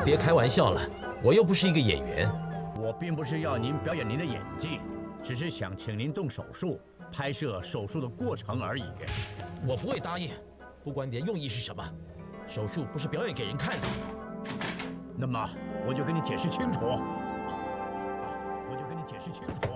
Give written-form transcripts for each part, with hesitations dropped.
别开玩笑了，我又不是一个演员。我并不是要您表演您的演技，只是想请您动手术，拍摄手术的过程而已。我不会答应，不管你的用意是什么，手术不是表演给人看的。那么我就跟你解释清楚。我就跟你解释清楚。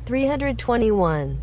321.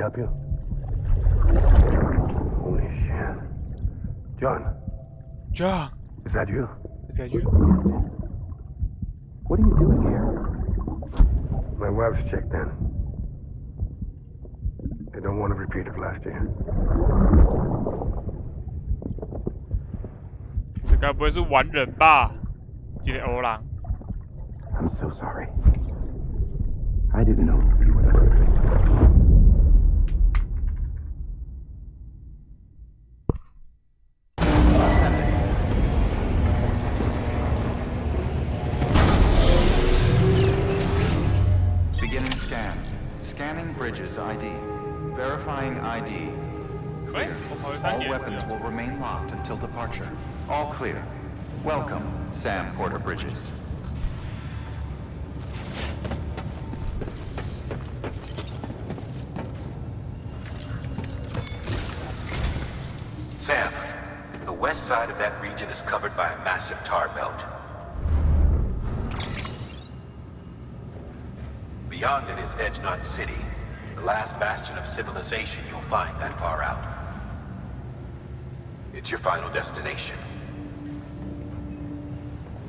help you? Holy shit. John. John. Is that you? Is that you? What are you doing here? My wife's checked in. They don't want a repeat of last year. 这该不会是完人吧？一个欧郎。I'm so sorry. I didn't know you were the Beginning scan. Scanning Bridges ID. Verifying ID. Clear. All weapons will remain locked until departure. All clear. Welcome, Sam Porter Bridges. Sam, the west side of that region is covered by a massive tar belt. Beyond it is Edge Knot City, the last bastion of civilization you'll find that far out. It's your final destination.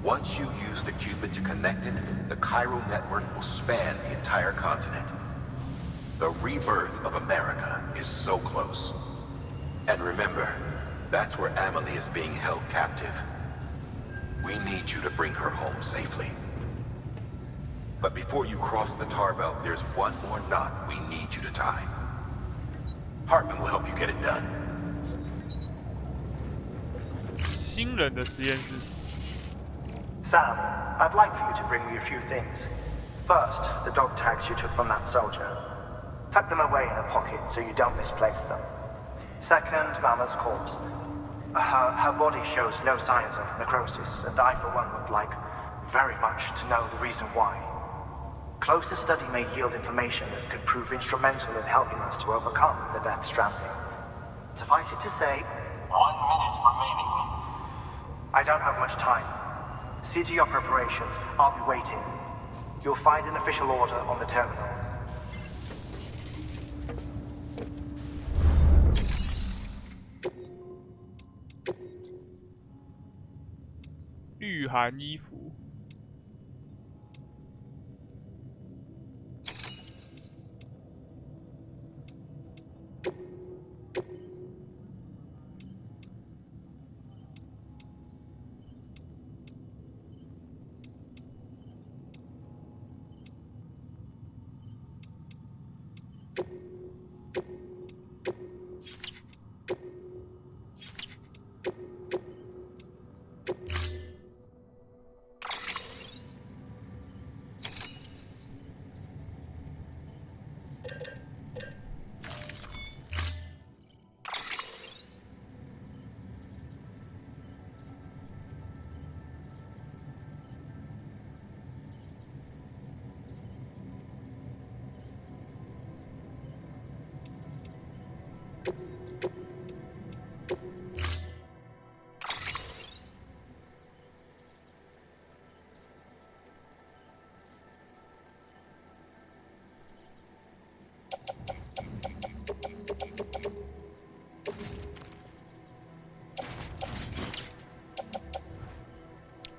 Once you use the Cupid to connect it, the Cairo network will span the entire continent. The rebirth of America is so close. And remember, that's where Amelie is being held captive. We need you to bring her home safely. But before you cross the tar belt, there's one more knot we need you to tie. Hartman will help you get it done. 新人的实验室。 Sam, I'd like for you to bring me a few things. First, the dog tags you took from that soldier. Tuck them away in a pocket so you don't misplace them. Second, Mama's corpse. Her body shows no signs of necrosis, and I, for one, would like very much to know the reason why. Closer study may yield information that could prove instrumental in helping us to overcome the Death Stranding. Suffice it to say, 1 minute remaining. I don't have much time. See to your preparations. I'll be waiting. You'll find an official order on the terminal. 御寒衣服。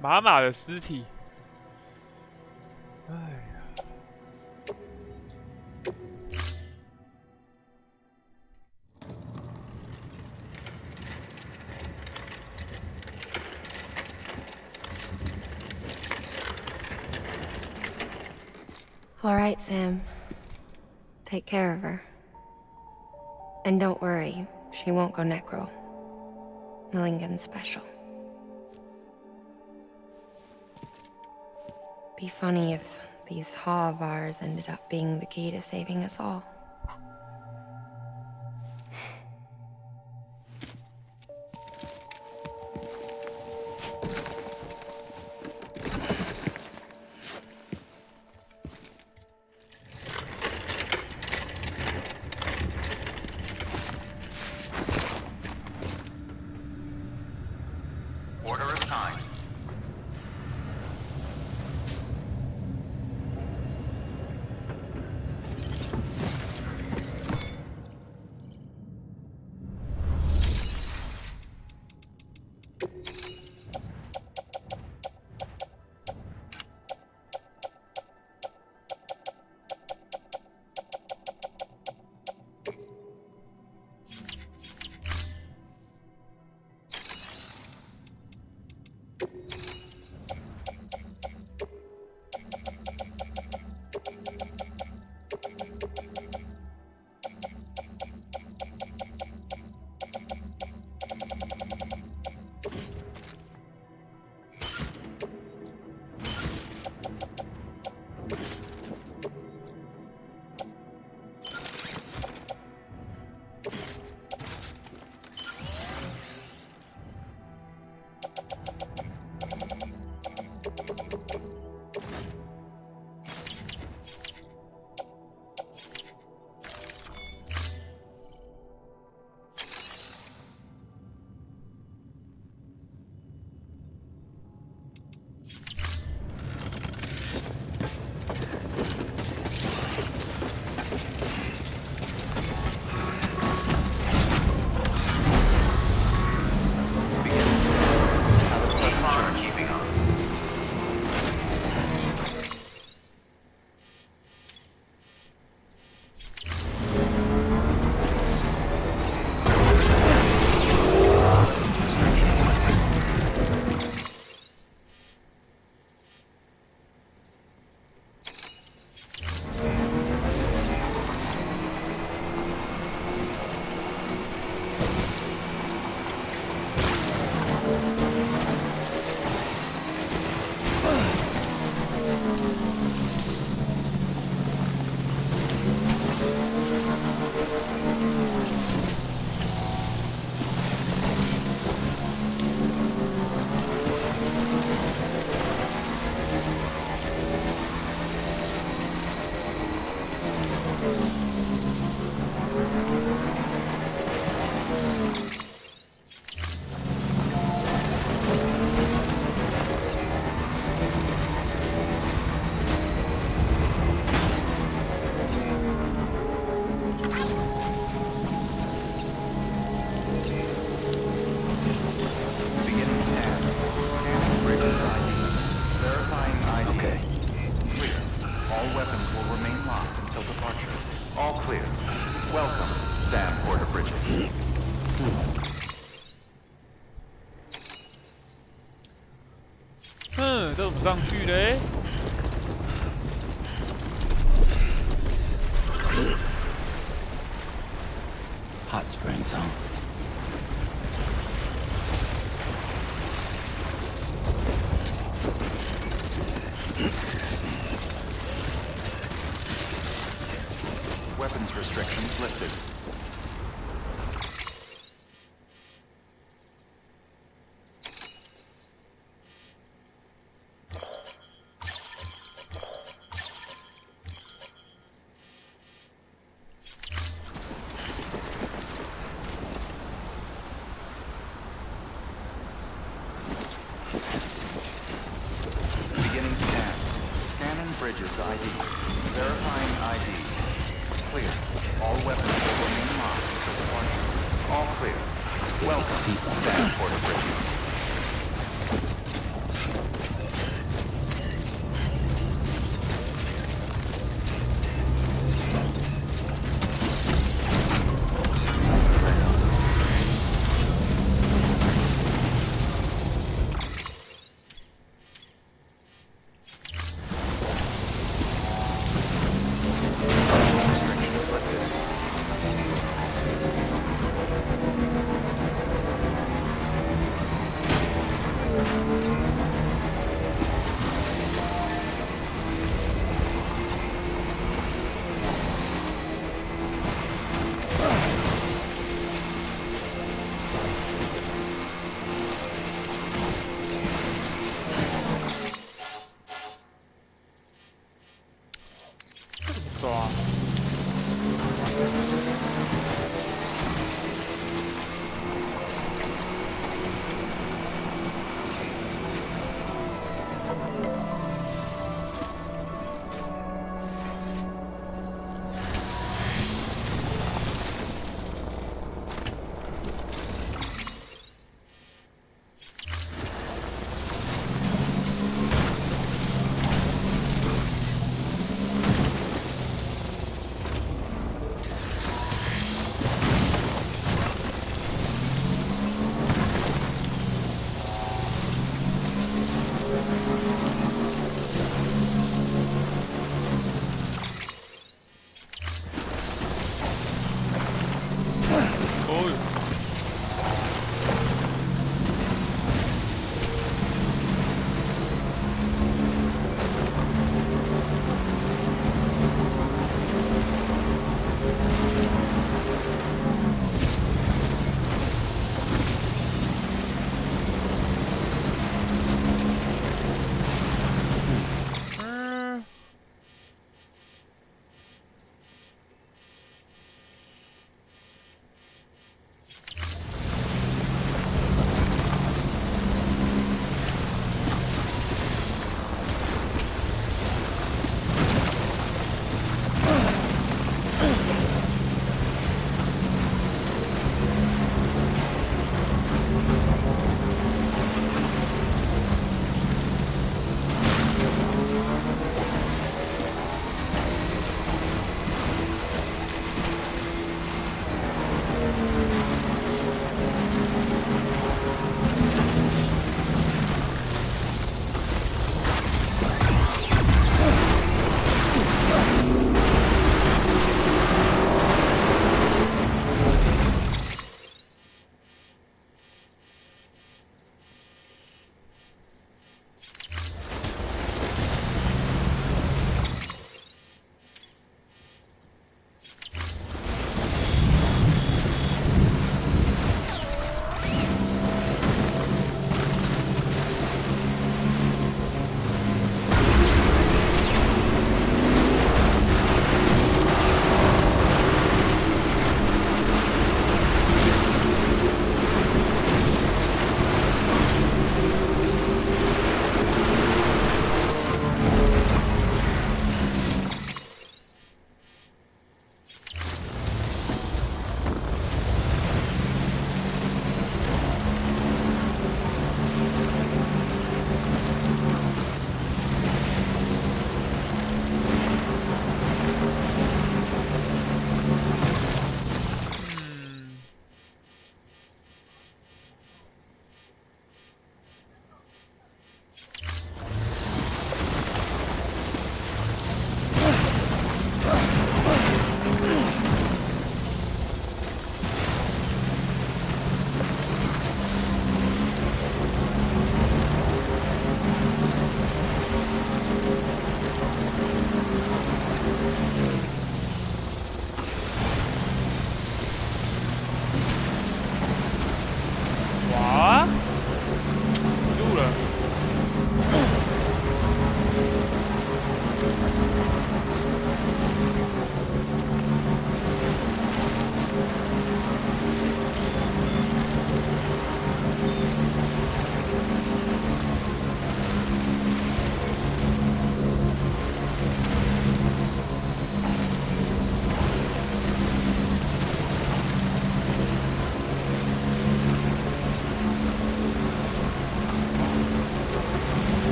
妈妈的尸体，哎呀， All right, Sam. Take care of her. And don't worry, she won't go necro. Millingan's special. Be funny if these Ha of ours ended up being the key to saving us all. Order assigned. 这怎么上去嘞？ Hot springs, huh? Weapons restrictions lifted. Beginning scan. Scanning bridges ID. Verifying ID. Clear. All weapons will remain locked until departure. All clear. Welcome, Sanford Bridges. Restrictions lifted.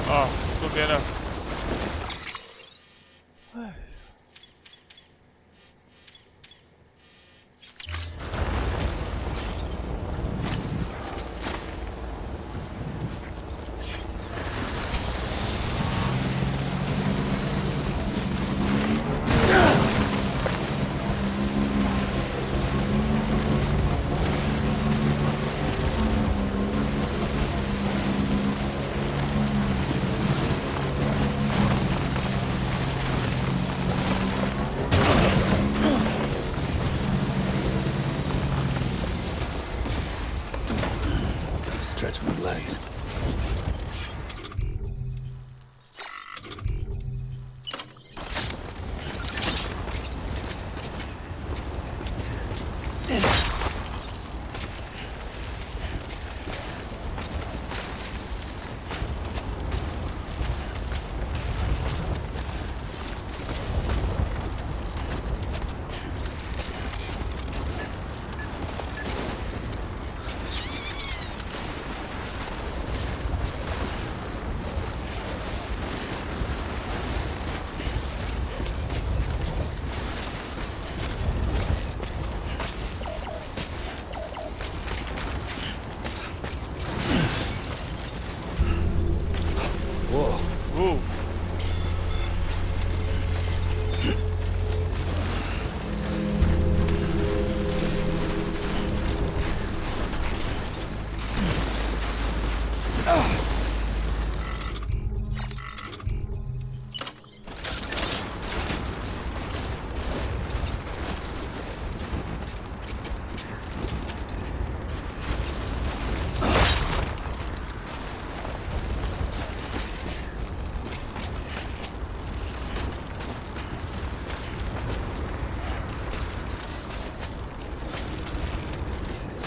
啊，这边了。唉。Stretch my legs. Ooh.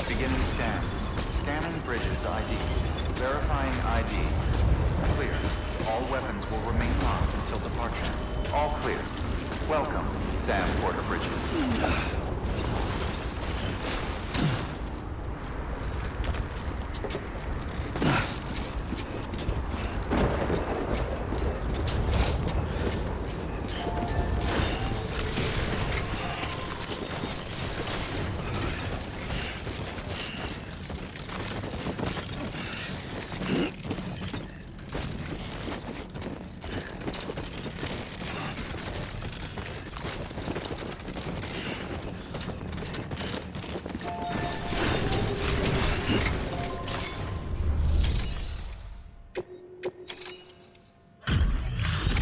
Beginning scan. Scanning bridges ID. Verifying ID. Clear. All weapons will remain locked until departure. All clear. Welcome, Sam Porter Bridges.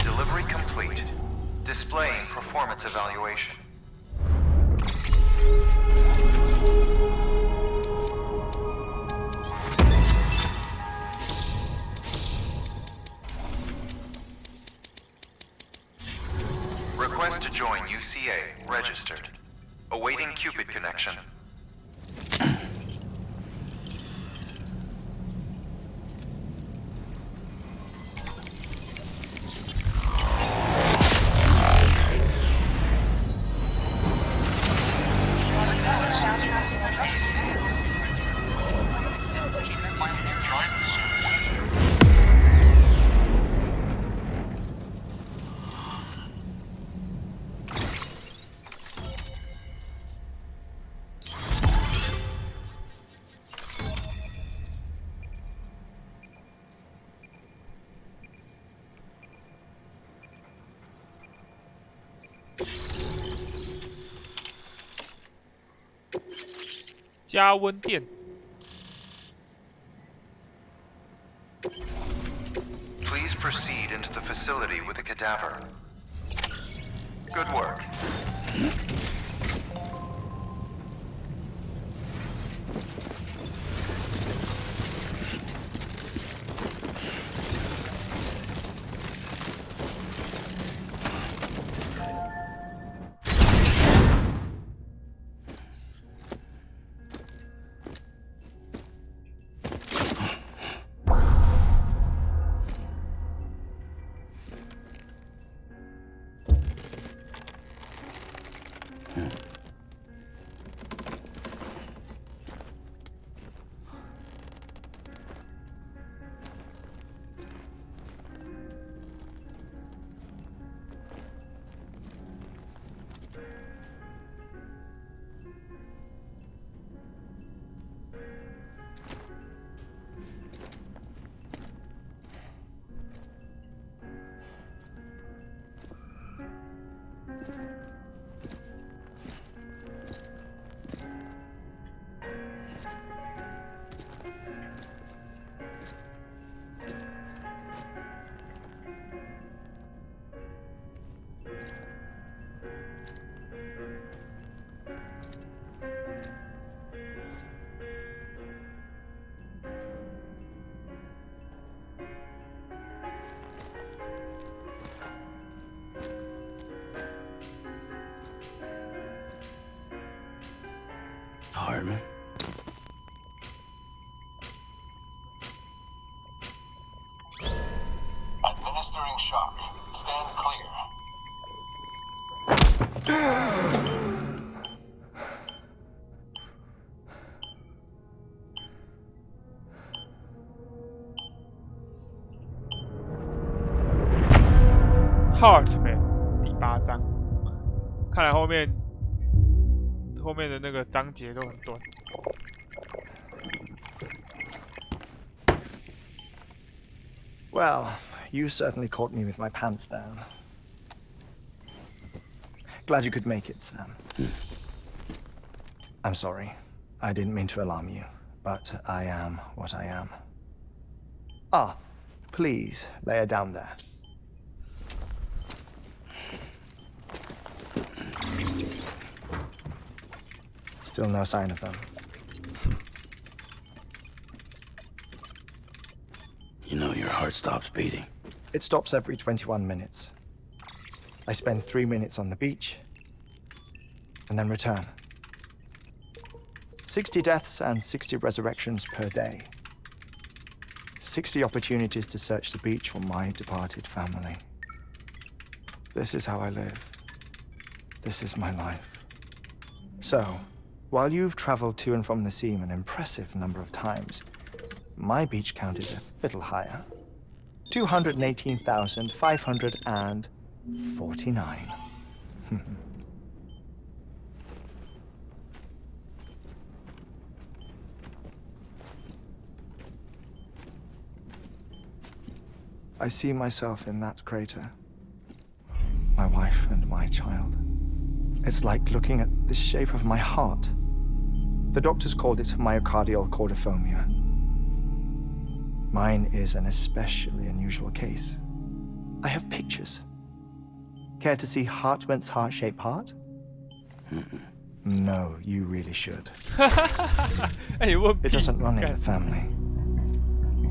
Delivery complete. Displaying performance evaluation. Request to join UCA. Registered. Awaiting Cupid connection.加温垫。Please proceed into the facility with the cadaver. Good work. Hardman. Administering shock. Stand clear. Hartman 第8章，看来后面的那个章节都很短。Well, you certainly caught me with my pants down. Glad you could make it, Sam. I'm sorry. I didn't mean to alarm you, but I am what I am. Ah, please lay her down there. Still no sign of them. You know your heart stops beating. It stops every 21 minutes. I spend 3 minutes on the beach, and then return. 60 deaths and 60 resurrections per day. 60 opportunities to search the beach for my departed family. This is how I live. This is my life. So, while you've traveled to and from the seam an impressive number of times, my beach count is a little higher. 218,549. I see myself in that crater. My wife and my child. It's like looking at the shape of my heart. The doctors called it myocardial cordiformia. Mine is an especially unusual case. I have pictures. Care to see Hartman's heart-shaped heart? No, you really should. It doesn't run in the family.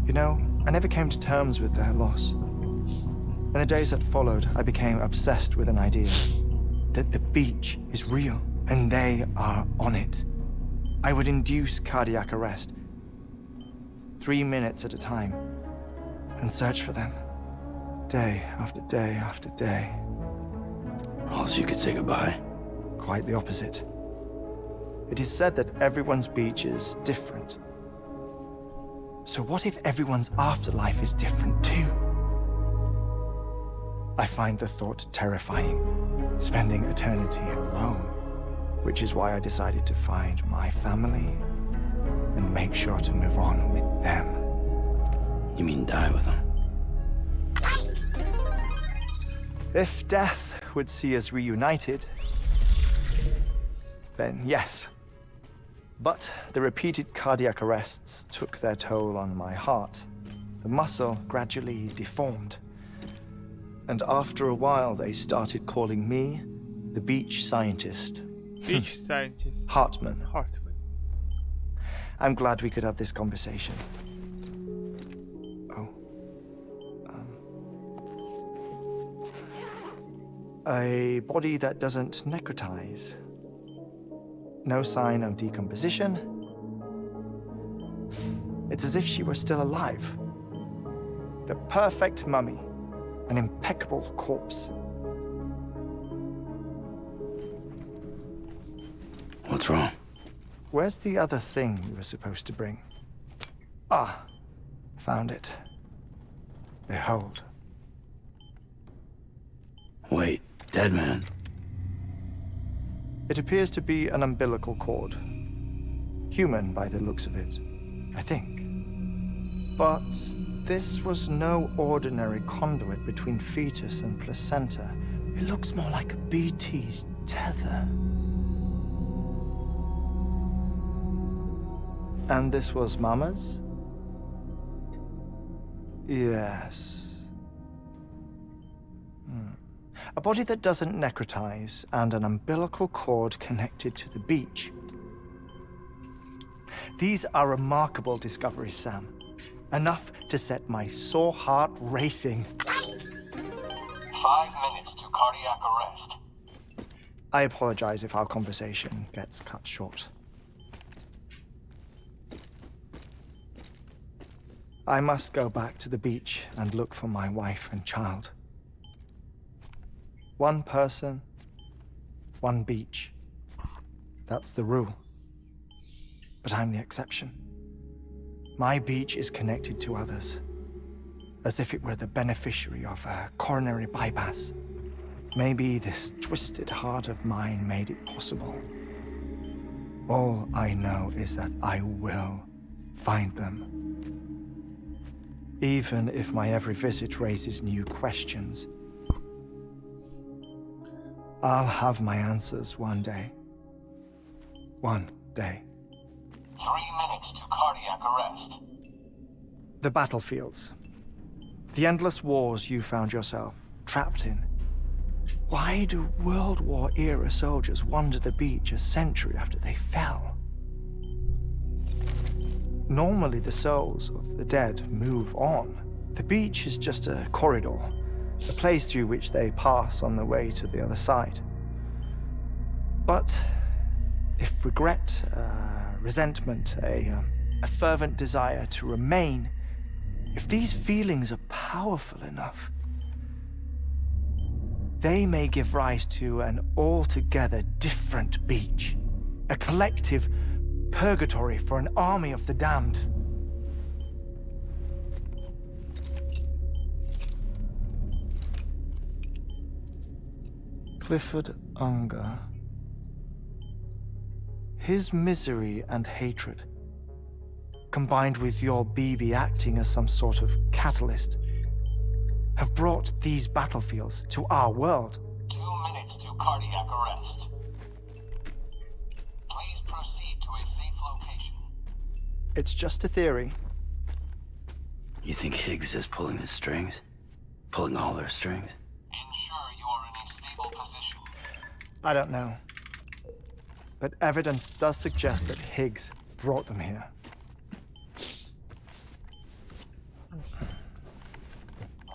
You know, I never came to terms with their loss. In the days that followed, I became obsessed with an idea that the beach is real and they are on it. I would induce cardiac arrest, 3 minutes at a time, and search for them, day after day after day. Also, you could say goodbye. Quite the opposite. It is said that everyone's beach is different. So what if everyone's afterlife is different too? I find the thought terrifying, spending eternity alone, which is why I decided to find my family and make sure to move on with them. You mean die with them? If death would see us reunited, then yes. But the repeated cardiac arrests took their toll on my heart, The muscle gradually deformed. And after a while, they started calling me the beach scientist. Beach scientist. Hartman. Hartman. I'm glad we could have this conversation. A body that doesn't necrotize. No sign of decomposition. It's as if she were still alive. The perfect mummy. An impeccable corpse. What's wrong? Where's the other thing you were supposed to bring? Ah, found it. Behold. Wait, dead man. It appears to be an umbilical cord. Human by the looks of it, I think. But this was no ordinary conduit between fetus and placenta. It looks more like a BT's tether. And this was Mama's? Yes. A body that doesn't necrotize and an umbilical cord connected to the beach. These are remarkable discoveries, Sam. Enough to set my sore heart racing. 5 minutes to cardiac arrest. I apologize if our conversation gets cut short. I must go back to the beach and look for my wife and child. One person, one beach. That's the rule. But I'm the exception. My beach is connected to others, as if it were the beneficiary of a coronary bypass. Maybe this twisted heart of mine made it possible. All I know is that I will find them. Even if my every visit raises new questions, I'll have my answers one day. One day. 3 minutes to cardiac arrest. The battlefields. The endless wars you found yourself trapped in. Why do World War-era soldiers wander the beach a century after they fell? Normally the souls of the dead move on. The beach is just a corridor, a place through which they pass on the way to the other side. But if regret, resentment, a fervent desire to remain, if these feelings are powerful enough, they may give rise to an altogether different beach, a collective purgatory for an army of the damned. Clifford Unger. His misery and hatred, combined with your BB acting as some sort of catalyst, have brought these battlefields to our world. 2 minutes to cardiac arrest. Please proceed to a safe location. It's just a theory. You think Higgs is pulling the strings? Pulling all their strings? Ensure you are in a stable position. I don't know. But evidence does suggest that Higgs brought them here.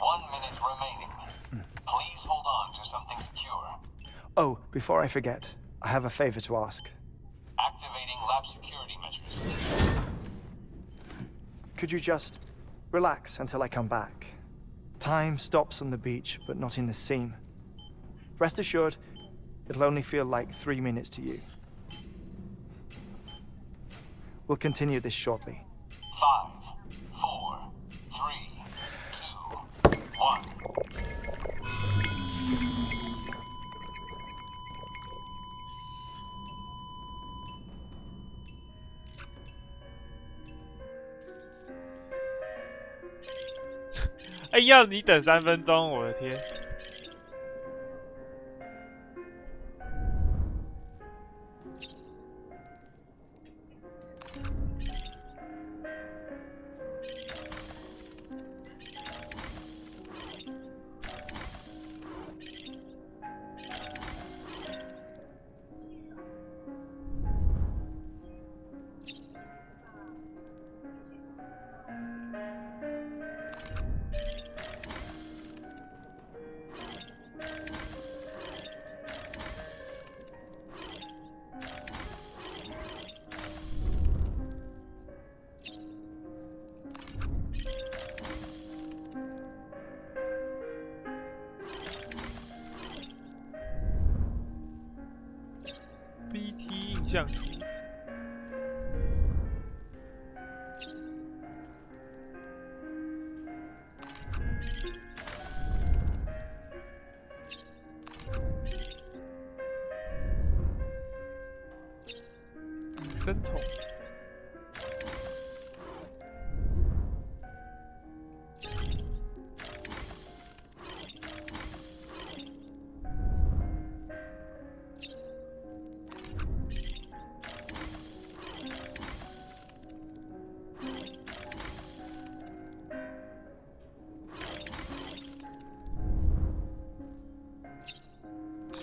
1 minute remaining. Please hold on to something secure. Oh, before I forget, I have a favor to ask. Activating lab security measures. Could you just relax until I come back? Time stops on the beach, but not in the scene. Rest assured, it'll only feel like 3 minutes to you. We'll continue this shortly. 5, 4, 3, 2, 1.哎，要你等3分钟，我的天！象图。隐身虫。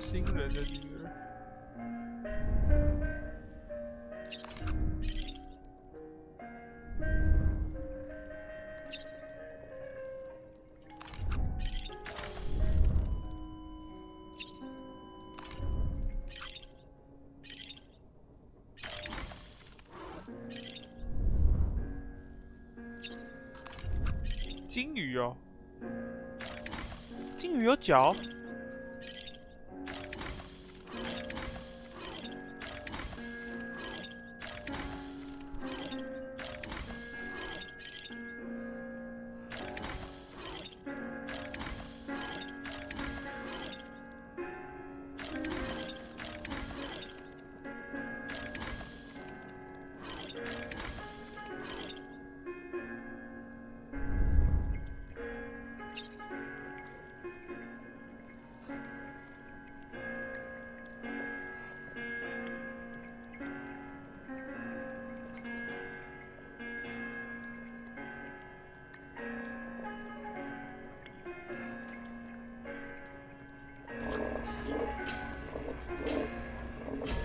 新人的女儿。金鱼哦，金鱼有脚。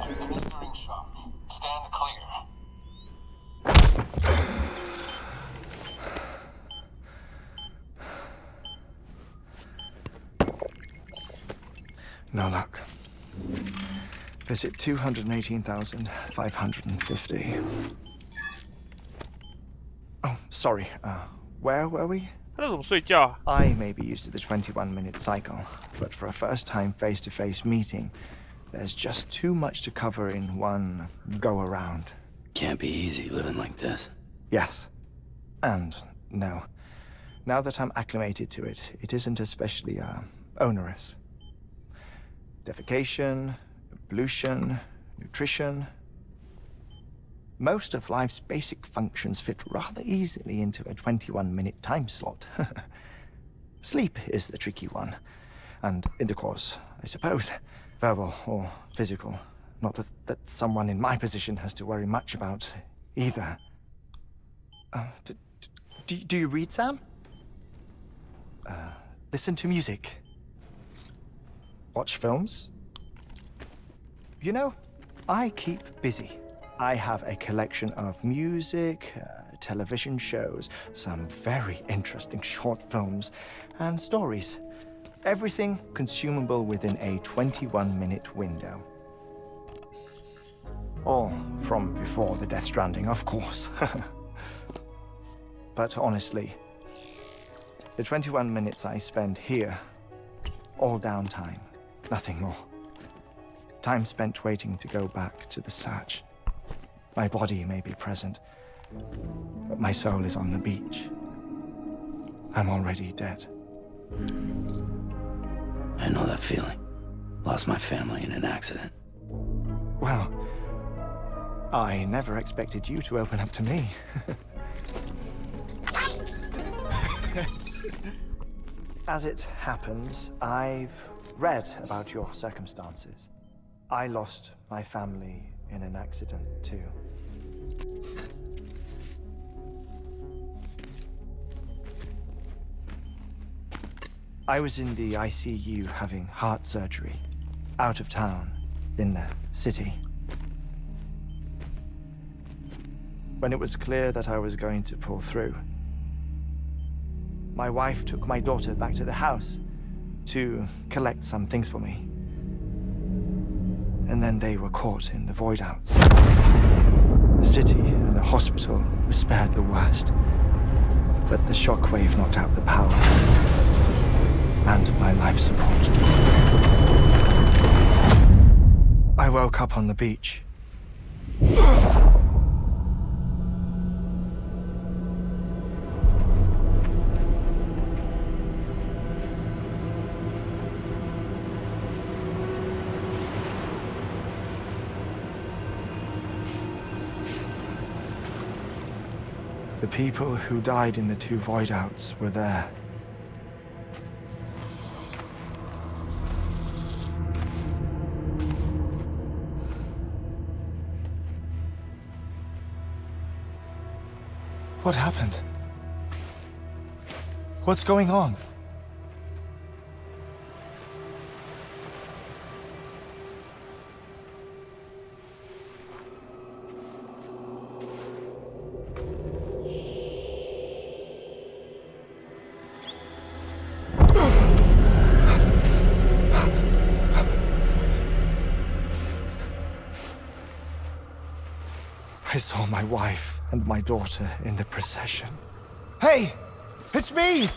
Administering shock. Stand clear. No luck. Visit 218,550. Oh, sorry. Where were we? 他那怎么睡觉啊？ I may be used to the 21-minute cycle, but for a first-time face-to-face meeting, there's just too much to cover in one go-around. Can't be easy living like this. Yes. And no. Now that I'm acclimated to it, it isn't especially, onerous. Defecation, pollution, nutrition. Most of life's basic functions fit rather easily into a 21-minute time slot. Sleep is the tricky one. And intercourse, I suppose. Verbal or physical. Not that someone in my position has to worry much about either. Do you read, Sam? Listen to music. Watch films? You know, I keep busy. I have a collection of music, television shows, some very interesting short films, and stories. Everything consumable within a 21-minute window. All from before the Death Stranding, of course. But honestly, the 21 minutes I spend here, all downtime, nothing more. Time spent waiting to go back to the search. My body may be present, but my soul is on the beach. I'm already dead. I know that feeling. Lost my family in an accident. Well, I never expected you to open up to me. As it happens, I've read about your circumstances. I lost my family in an accident too. I was in the ICU having heart surgery, out of town, in the city. When it was clear that I was going to pull through, my wife took my daughter back to the house to collect some things for me. And then they were caught in the void-outs. The city and the hospital were spared the worst, but the shockwave knocked out the power and my life support. I woke up on the beach, The people who died in the 2 void-outs were there. What happened? What's going on? I saw my wife and my daughter in the procession. Hey! It's me!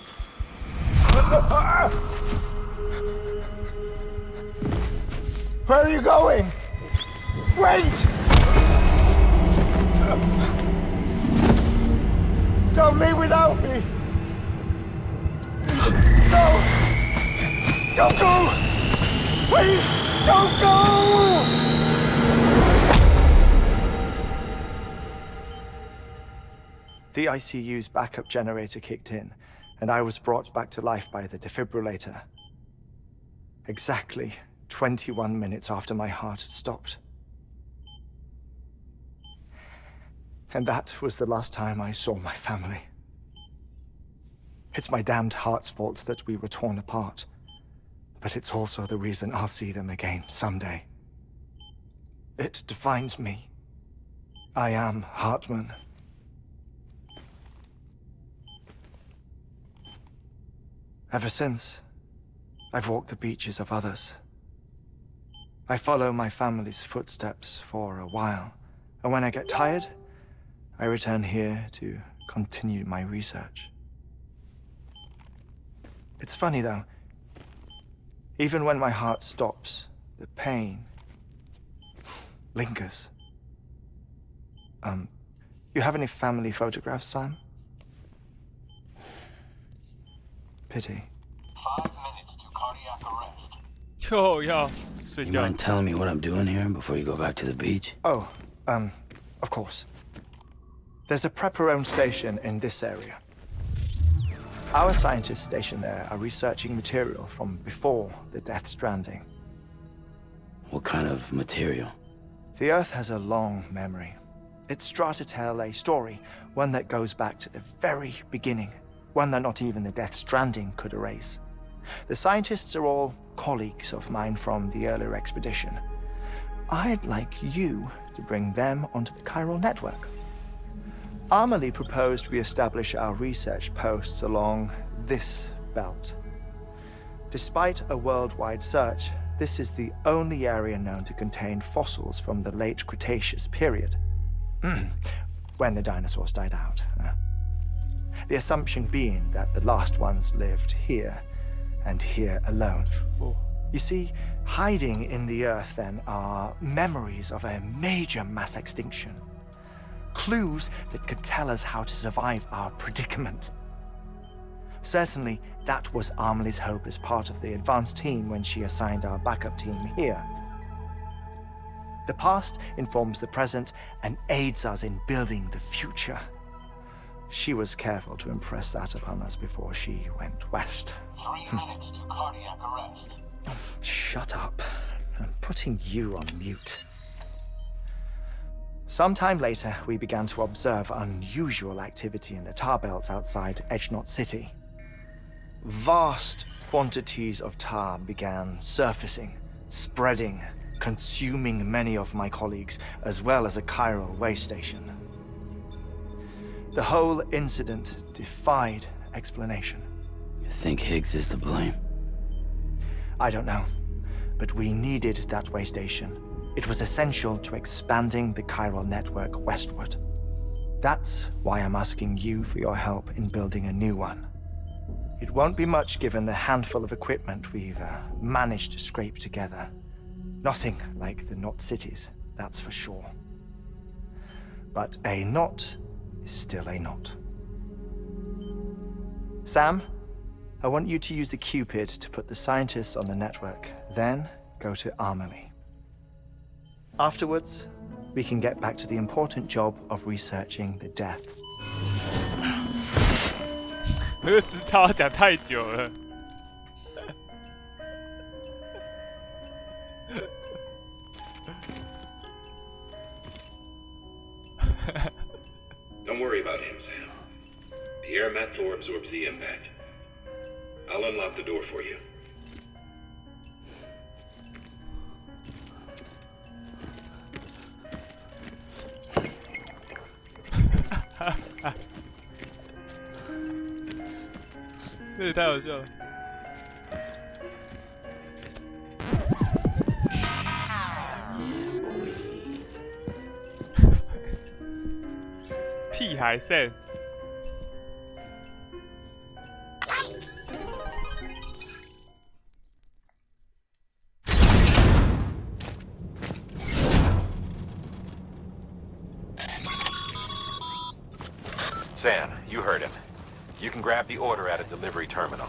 Where are you going? Wait! Don't leave without me! No! Don't go! Please, don't go! The ICU's backup generator kicked in, and I was brought back to life by the defibrillator. Exactly 21 minutes after my heart had stopped. And that was the last time I saw my family. It's my damned heart's fault that we were torn apart, but it's also the reason I'll see them again someday. It defines me. I am Hartman. Ever since, I've walked the beaches of others. I follow my family's footsteps for a while, and when I get tired, I return here to continue my research. It's funny though, even when my heart stops, the pain lingers. You have any family photographs, Sam? Pity. 5 minutes to cardiac arrest. You mind telling me what I'm doing here before you go back to the beach? Oh, of course. There's a Prepper-owned station in this area. Our scientists stationed there are researching material from before the Death Stranding. What kind of material? The Earth has a long memory. It's trying to tell a story, one that goes back to the very beginning. One that not even the Death Stranding could erase. The scientists are all colleagues of mine from the earlier expedition. I'd like you to bring them onto the chiral network. Amelie proposed we establish our research posts along this belt. Despite a worldwide search, this is the only area known to contain fossils from the late Cretaceous period, when the dinosaurs died out. The assumption being that the last ones lived here, and here alone. Oh. You see, hiding in the Earth then are memories of a major mass extinction. Clues that could tell us how to survive our predicament. Certainly, that was Amelie's hope as part of the advanced team when she assigned our backup team here. The past informs the present and aids us in building the future. She was careful to impress that upon us before she went west. 3 minutes to cardiac arrest. Shut up. I'm putting you on mute. Sometime later, we began to observe unusual activity in the tar belts outside Edgenot City. Vast quantities of tar began surfacing, spreading, consuming many of my colleagues, as well as a chiral way station. The whole incident defied explanation. You think Higgs is to blame? I don't know, but we needed that way station. It was essential to expanding the chiral network westward. That's why I'm asking you for your help in building a new one. It won't be much given the handful of equipment we've managed to scrape together. Nothing like the Knot cities, that's for sure. but a knot is still a knot. Sam, I want you to use the Cupid to put the scientists on the network, then go to Amelie. Afterwards, we can get back to the important job of researching the deaths. 那个知道讲太久了。Don't worry about him, Sam. The air mat floor absorbs the impact. I'll unlock the door for you. Ha 这也太好笑了。屁孩 Sam。Sam, you heard him. You can grab the order at a delivery terminal.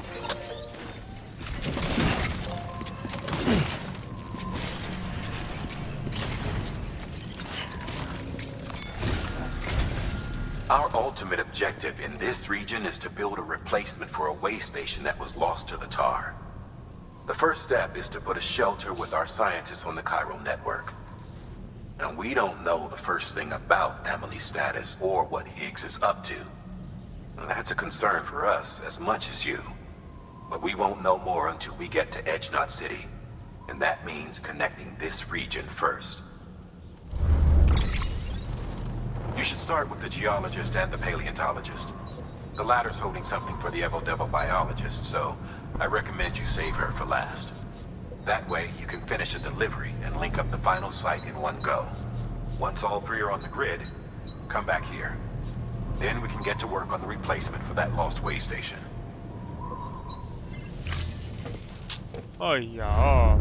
Our ultimate objective in this region is to build a replacement for a way station that was lost to the tar. The first step is to put a shelter with our scientists on the chiral network. Now, we don't know the first thing about Amelie's status or what Higgs is up to. That's a concern for us as much as you. But we won't know more until we get to Edge Knot City. And that means connecting this region first. You should start with the geologist and the paleontologist. The latter's holding something for the Evo-Devo biologist, so I recommend you save her for last. That way, you can finish a delivery and link up the final site in one go. Once all three are on the grid, come back here. Then we can get to work on the replacement for that lost way station. 哎呀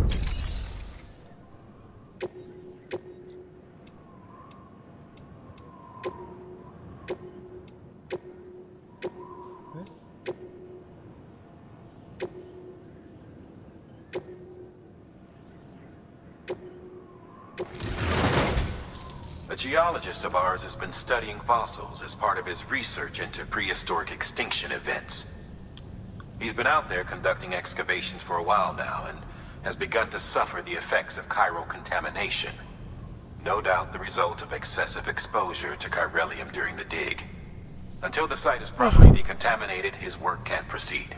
！A geologist of ours has been studying fossils as part of his research into prehistoric extinction events. He's been out there conducting excavations for a while now and has begun to suffer the effects of chiral contamination. No doubt the result of excessive exposure to chiralium during the dig. Until the site is properly decontaminated, his work can't proceed.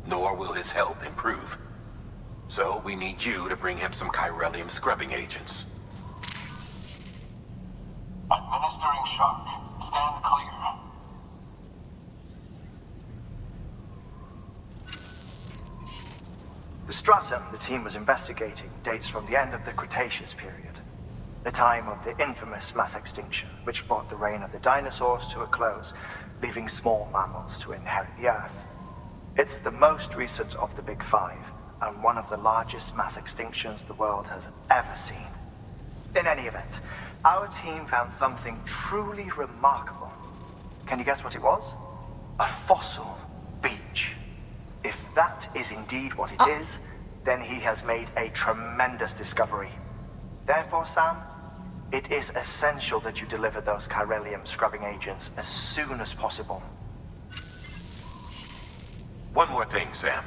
Nor will his health improve. So we need you to bring him some chiralium scrubbing agents. Administering shock. Stand clear. The stratum the team was investigating dates from the end of the Cretaceous period, the time of the infamous mass extinction, which brought the reign of the dinosaurs to a close, leaving small mammals to inherit the Earth. It's the most recent of the Big Five, and one of the largest mass extinctions the world has ever seen. In any event, our team found something truly remarkable. Can you guess what it was? A fossil beach. If that is indeed what it is, then he has made a tremendous discovery. Therefore, Sam, it is essential that you deliver those chiralium scrubbing agents as soon as possible. One more thing, Sam.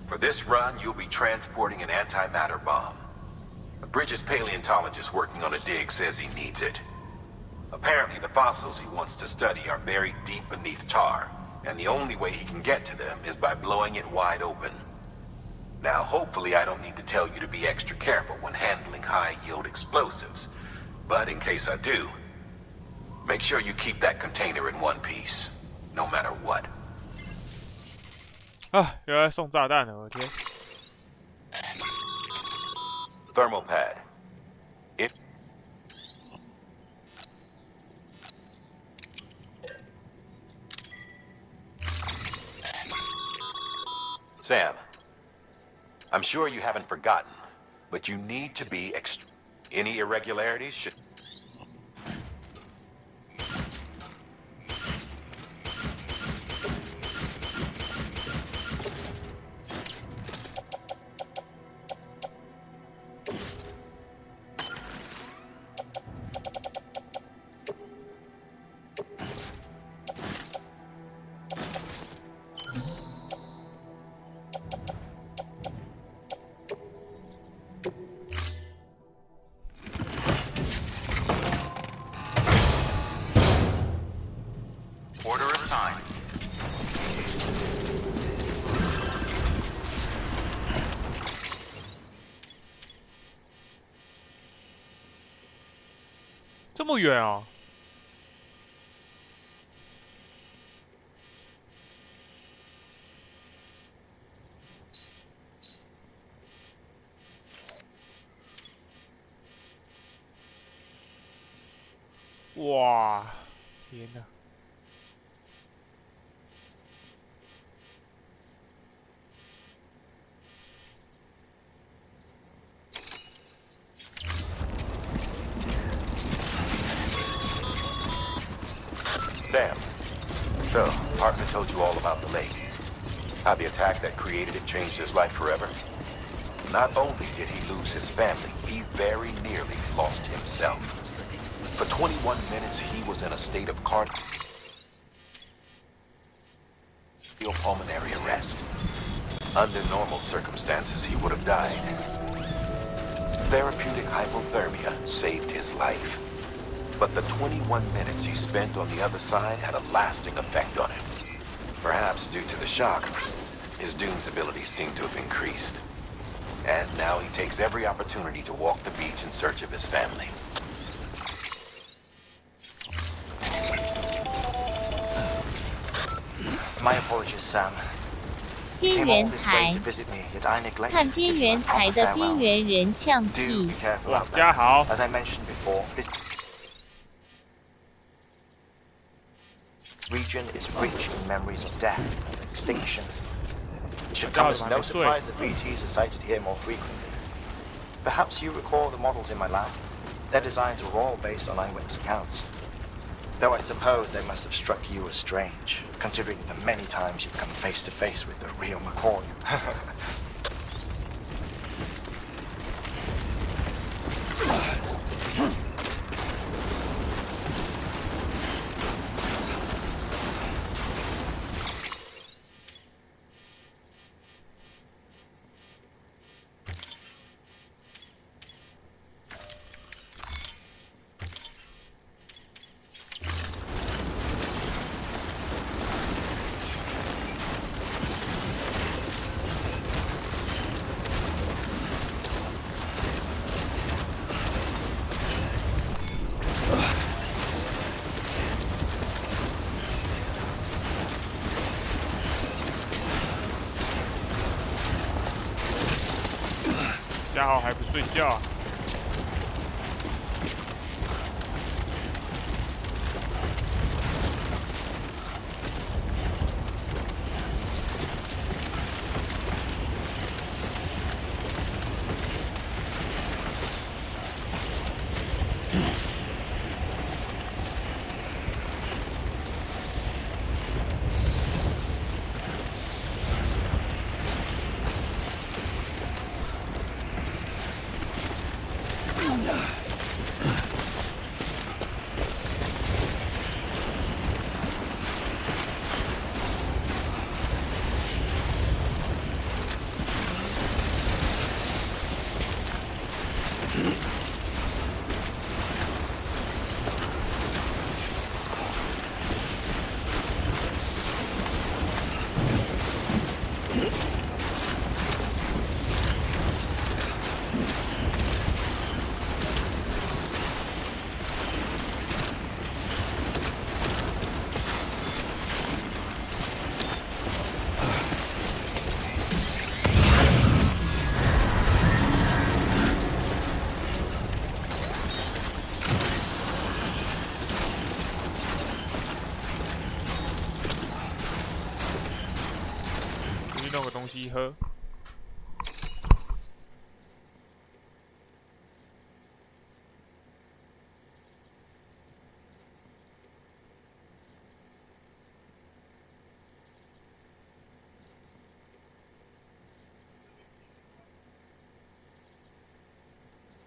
For this run, you'll be transporting an antimatter bomb. Bridges' paleontologist working on a dig says he needs it. Apparently, the fossils he wants to study are buried deep beneath tar, and the only way he can get to them is by blowing it wide open. Now, hopefully I don't need to tell you to be extra careful when handling high-yield explosives, but in case I do, make sure you keep that container in one piece, no matter what. 啊，原来送炸弹了，我的天！ Thermal pad. Sam, I'm sure you haven't forgotten, but you need to be Any irregularities should... sign. 这么远哦！哇，天哪！ Sam, so, partner told you all about the lake. How the attack that created it changed his life forever. Not only did he lose his family, he very nearly lost himself. For 21 minutes, he was in a state of cardiopulmonary arrest. Under normal circumstances, he would have died. Therapeutic hypothermia saved his life. But the 21 minutes he spent on the other side had a lasting effect on him. Perhaps due to the shock, his Doom's abilities seem to have increased. And now he takes every opportunity to walk the beach in search of his family. My apologies, Sam. 边缘台，看边缘台的边缘人呛屁。家好。 As I mentioned before, this region is rich in memories of death and extinction. It should come as no surprise that BTs are sighted here more frequently. Perhaps you recall the models in my lab. Their designs were all based on eyewitness accounts. Though I suppose they must have struck you as strange, considering the many times you've come face to face with the real McCoy.家豪还不睡觉。弄个东西喝。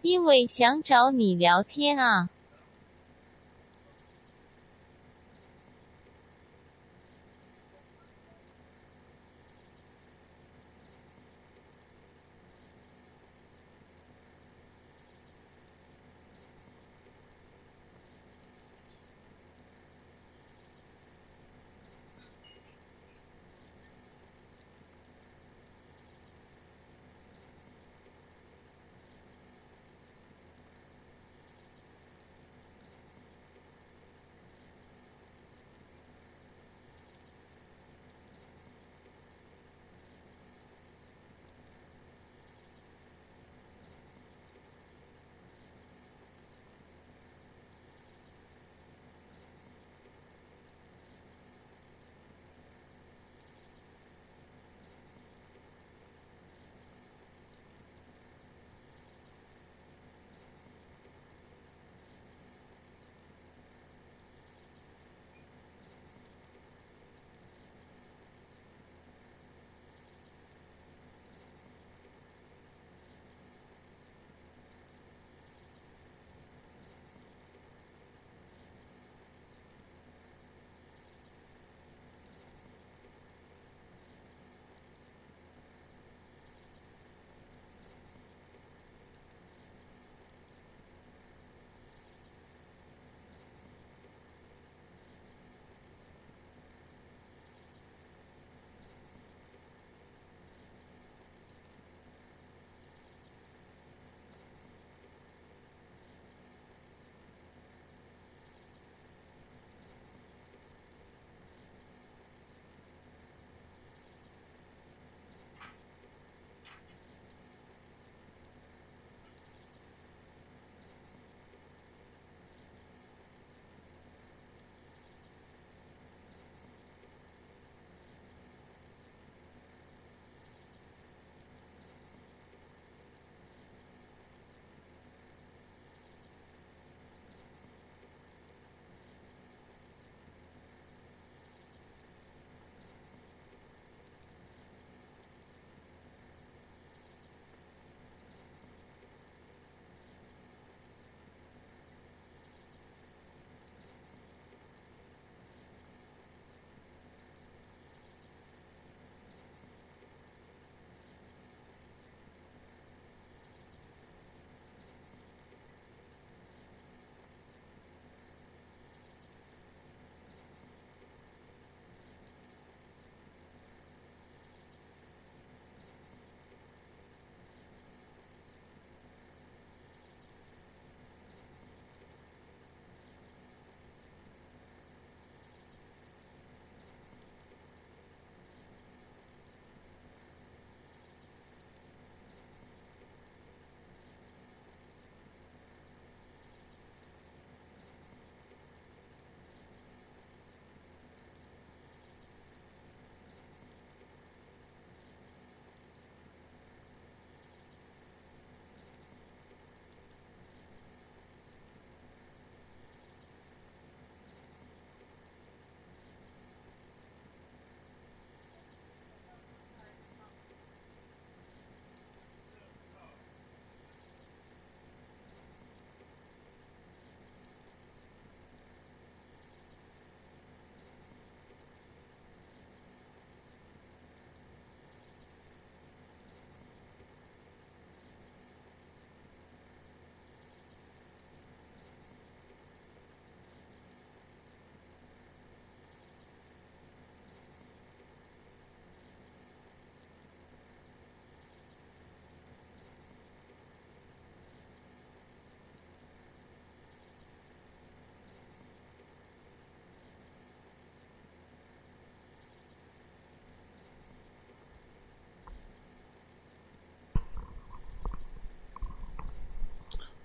因为想找你聊天啊。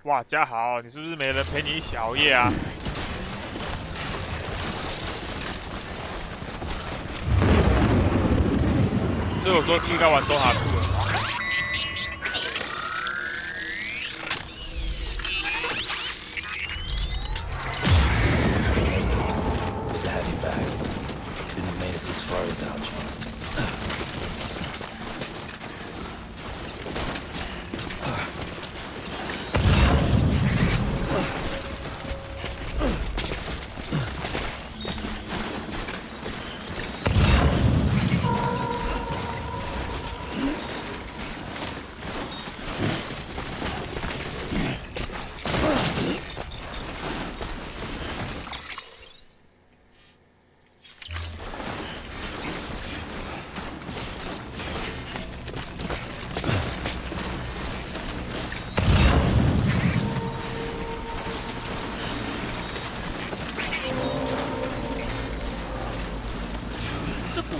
哇，家豪，你是不是没人陪你一起熬夜啊？所以我说应该玩多哈兔了。Good to have you back. Couldn't have made it this far without you.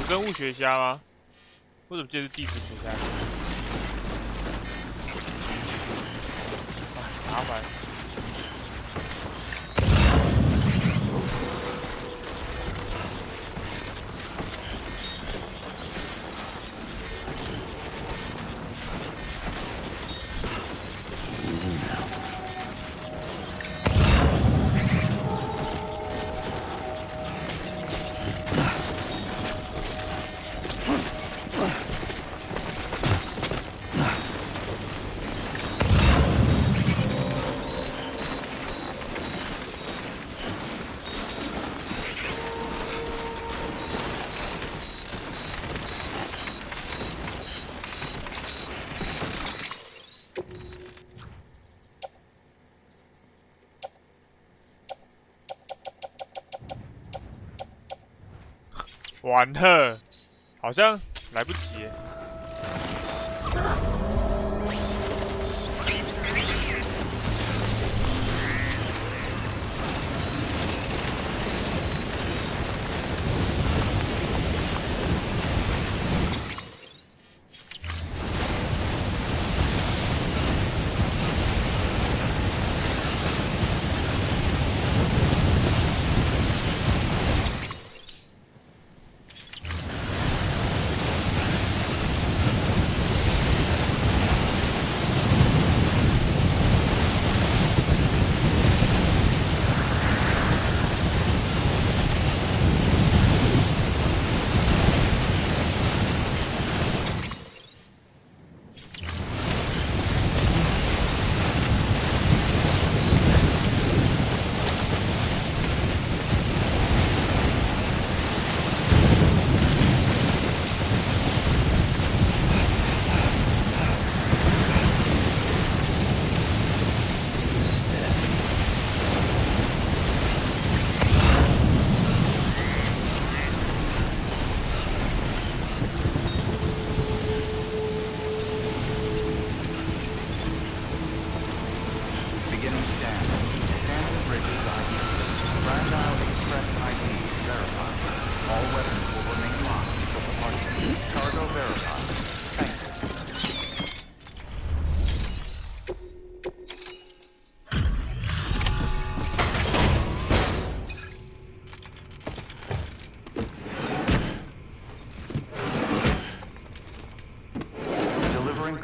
生物学家吗？我怎么记得是地质学家？麻烦。Easy now.完了，好像来不及耶。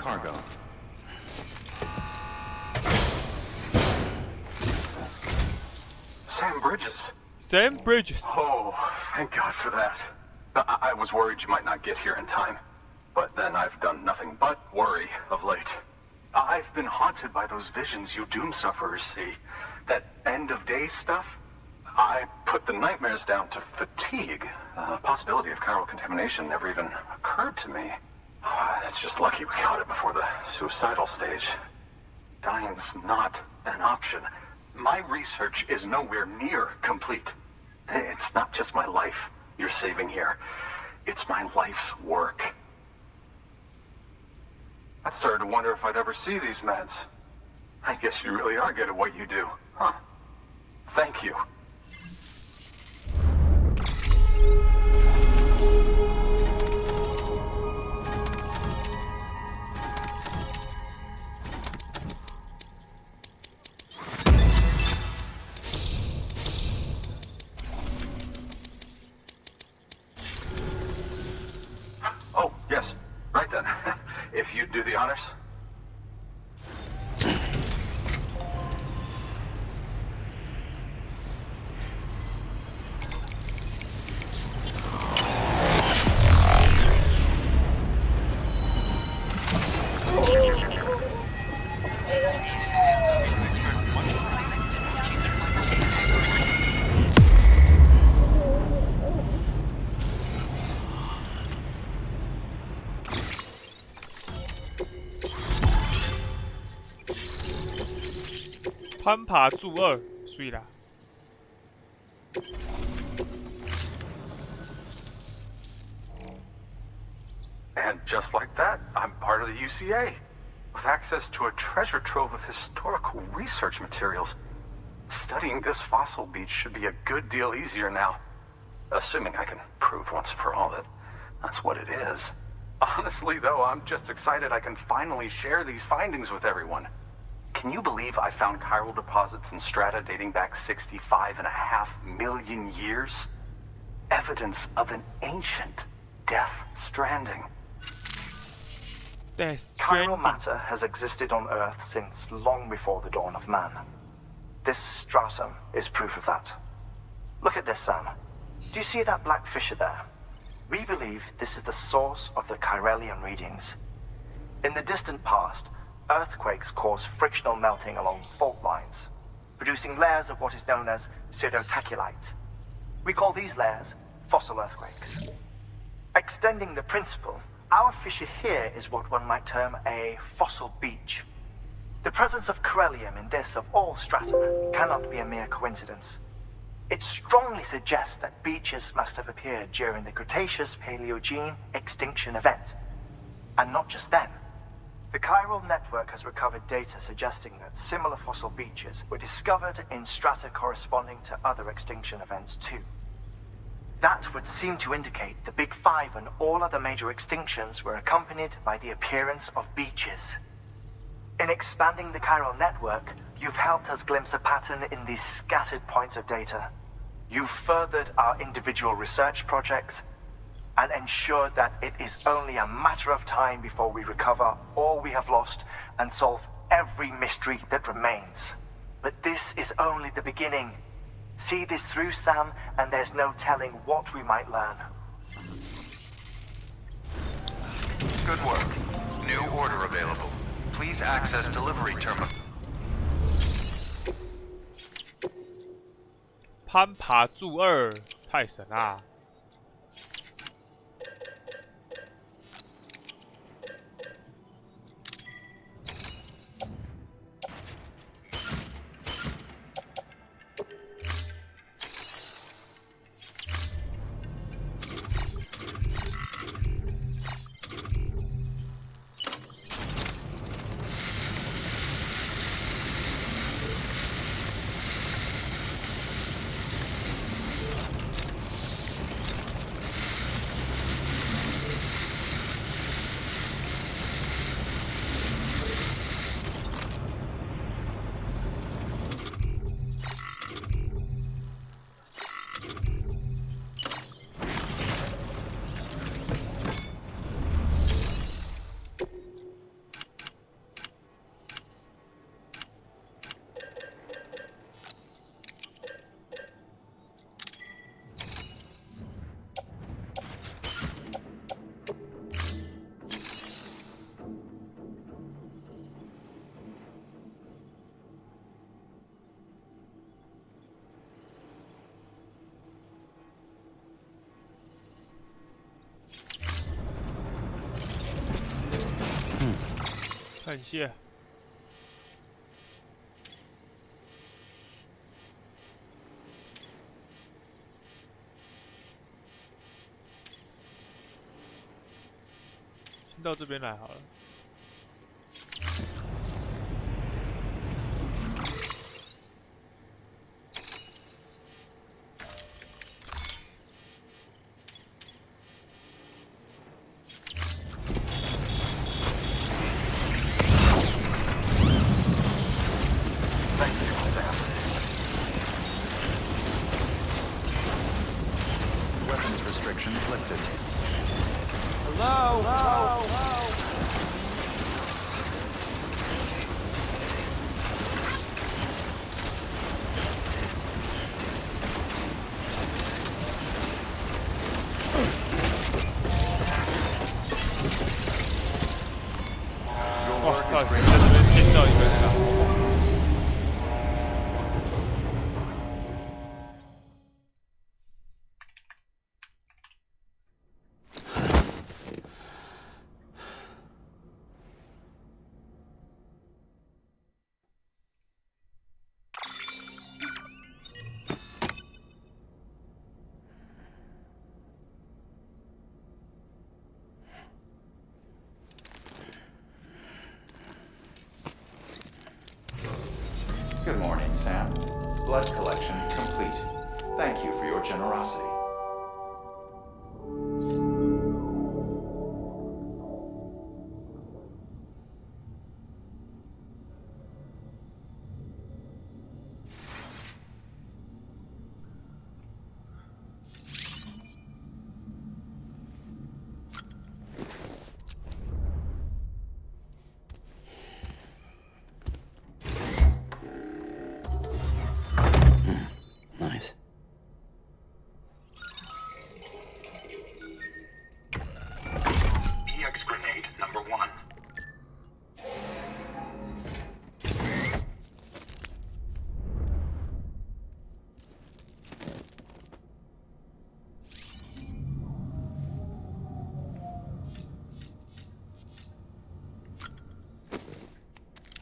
Cargo. Sam Bridges. Sam Bridges. Oh, thank God for that. I was worried you might not get here in time. But then I've done nothing but worry of late. I've been haunted by those visions you Doom sufferers see. That end-of-day stuff. I put the nightmares down to fatigue. The possibility of chiral contamination never even occurred to me. It's just lucky we caught it before the suicidal stage. Dying's not an option. My research is nowhere near complete. It's not just my life you're saving here. It's my life's work. I started to wonder if I'd ever see these meds. I guess you really are good at what you do, huh? Thank you. 攀爬柱2，水啦。And just like that, I'm part of the UCA, with access to a treasure trove of historical research materials. Studying this fossil beach should be a good deal easier now, assuming I can prove once for all that that's what it is. Honestly, though, I'm just excited I can finally share these findings with everyone. Can you believe I found chiral deposits in strata dating back 65.5 million years? Evidence of an ancient Death Stranding. Chiral matter has existed on Earth since long before the dawn of man. This stratum is proof of that. Look at this, Sam. Do you see that black fissure there? We believe this is the source of the Chiralian readings. In the distant past, earthquakes cause frictional melting along fault lines, producing layers of what is known as pseudotachylite. We call these layers fossil earthquakes. Extending the principle, our fissure here is what one might term a fossil beach. The presence of corellium in this of all strata cannot be a mere coincidence. It strongly suggests that beaches must have appeared during the Cretaceous-Paleogene extinction event. And not just then. The chiral network has recovered data suggesting that similar fossil beaches were discovered in strata corresponding to other extinction events too. That would seem to indicate the Big Five and all other major extinctions were accompanied by the appearance of beaches. In expanding the chiral network, you've helped us glimpse a pattern in these scattered points of data. You've furthered our individual research projects and ensured that it is only a matter of time before we recover all we have lost and solve every mystery that remains. But this is only the beginning. See this through, Sam, and there's no telling what we might learn. Good work. New order available. Please access delivery terminal. 攀爬柱2，太神啦！感谢。先到这边来好了。靠，在这边见到一个人了。Blood collection complete. Thank you for your generosity.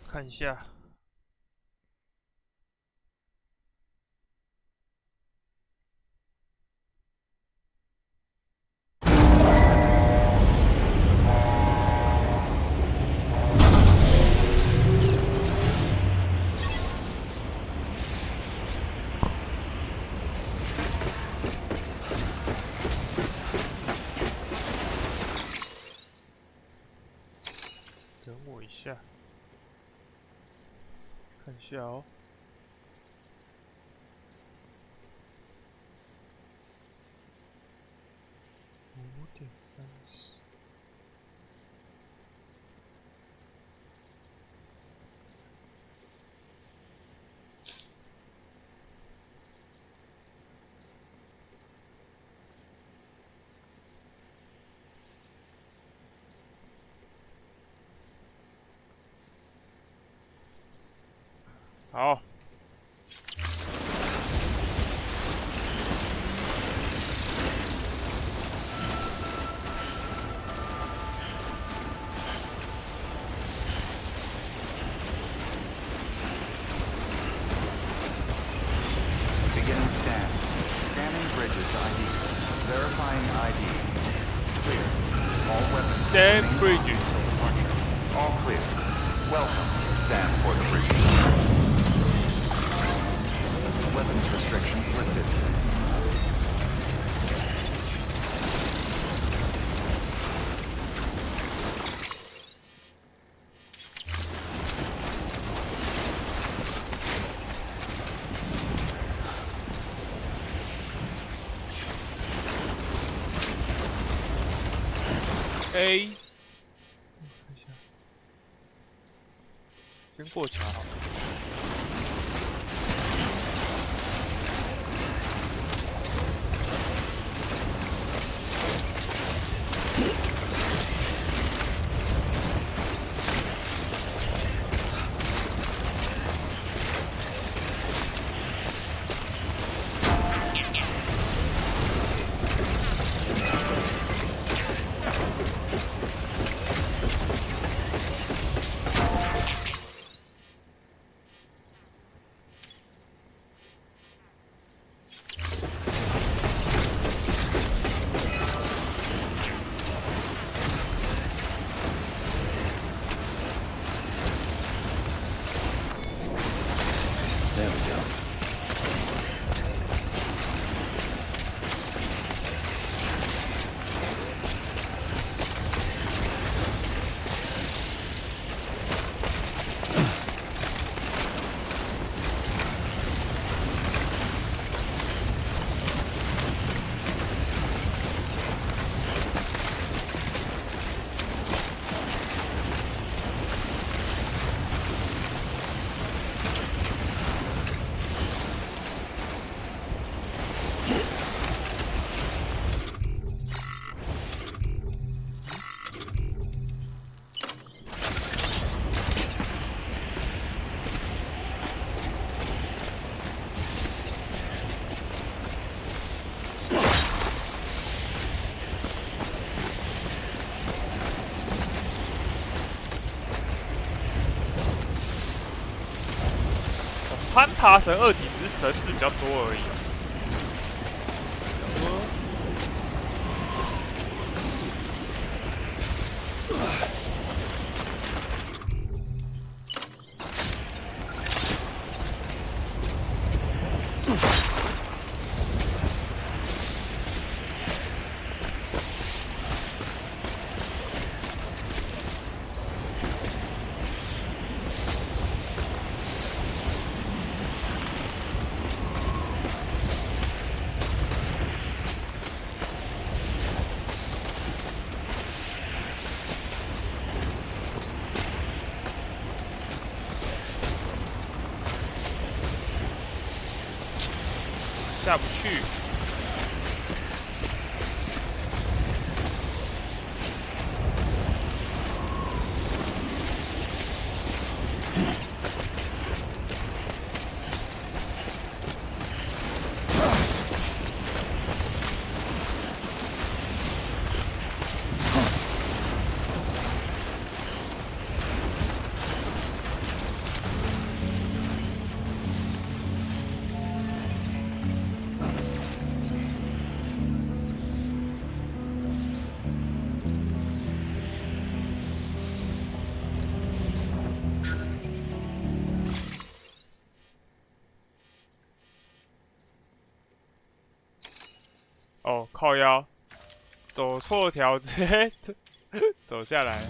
看一下。等我一下。 看一下哦。5:30。好。Beginning scan. Scanning bridges ID. Verifying ID. Clear. All weapons. Scan bridges. All clear. Welcome, Sandport Bridge. Weapons restrictions lifted. A， 先过桥好了。 There we go.攀爬神2体只是神质比较多而已。下不去。哦，靠腰，走错条，直接走下来。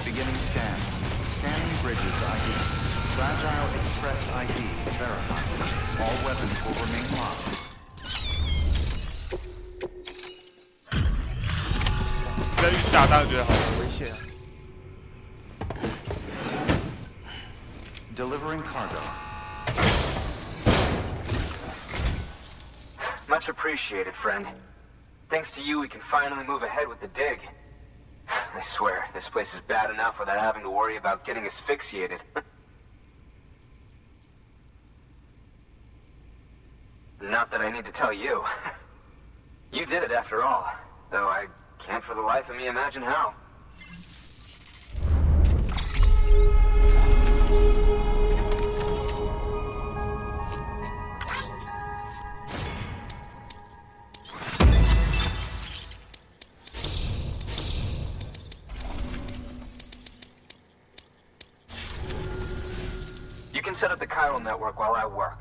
Beginning scan. Scanning bridges ID. Fragile Express ID verified. All weapons will remain locked. 这遇打当然觉得好危险啊。Delivering cargo. Much appreciated, friend. Thanks to you, we can finally move ahead with the dig. I swear, this place is bad enough without having to worry about getting asphyxiated. Not that I need to tell you. You did it after all, though I can't for the life of me imagine how. You can set up the chiral network while I work.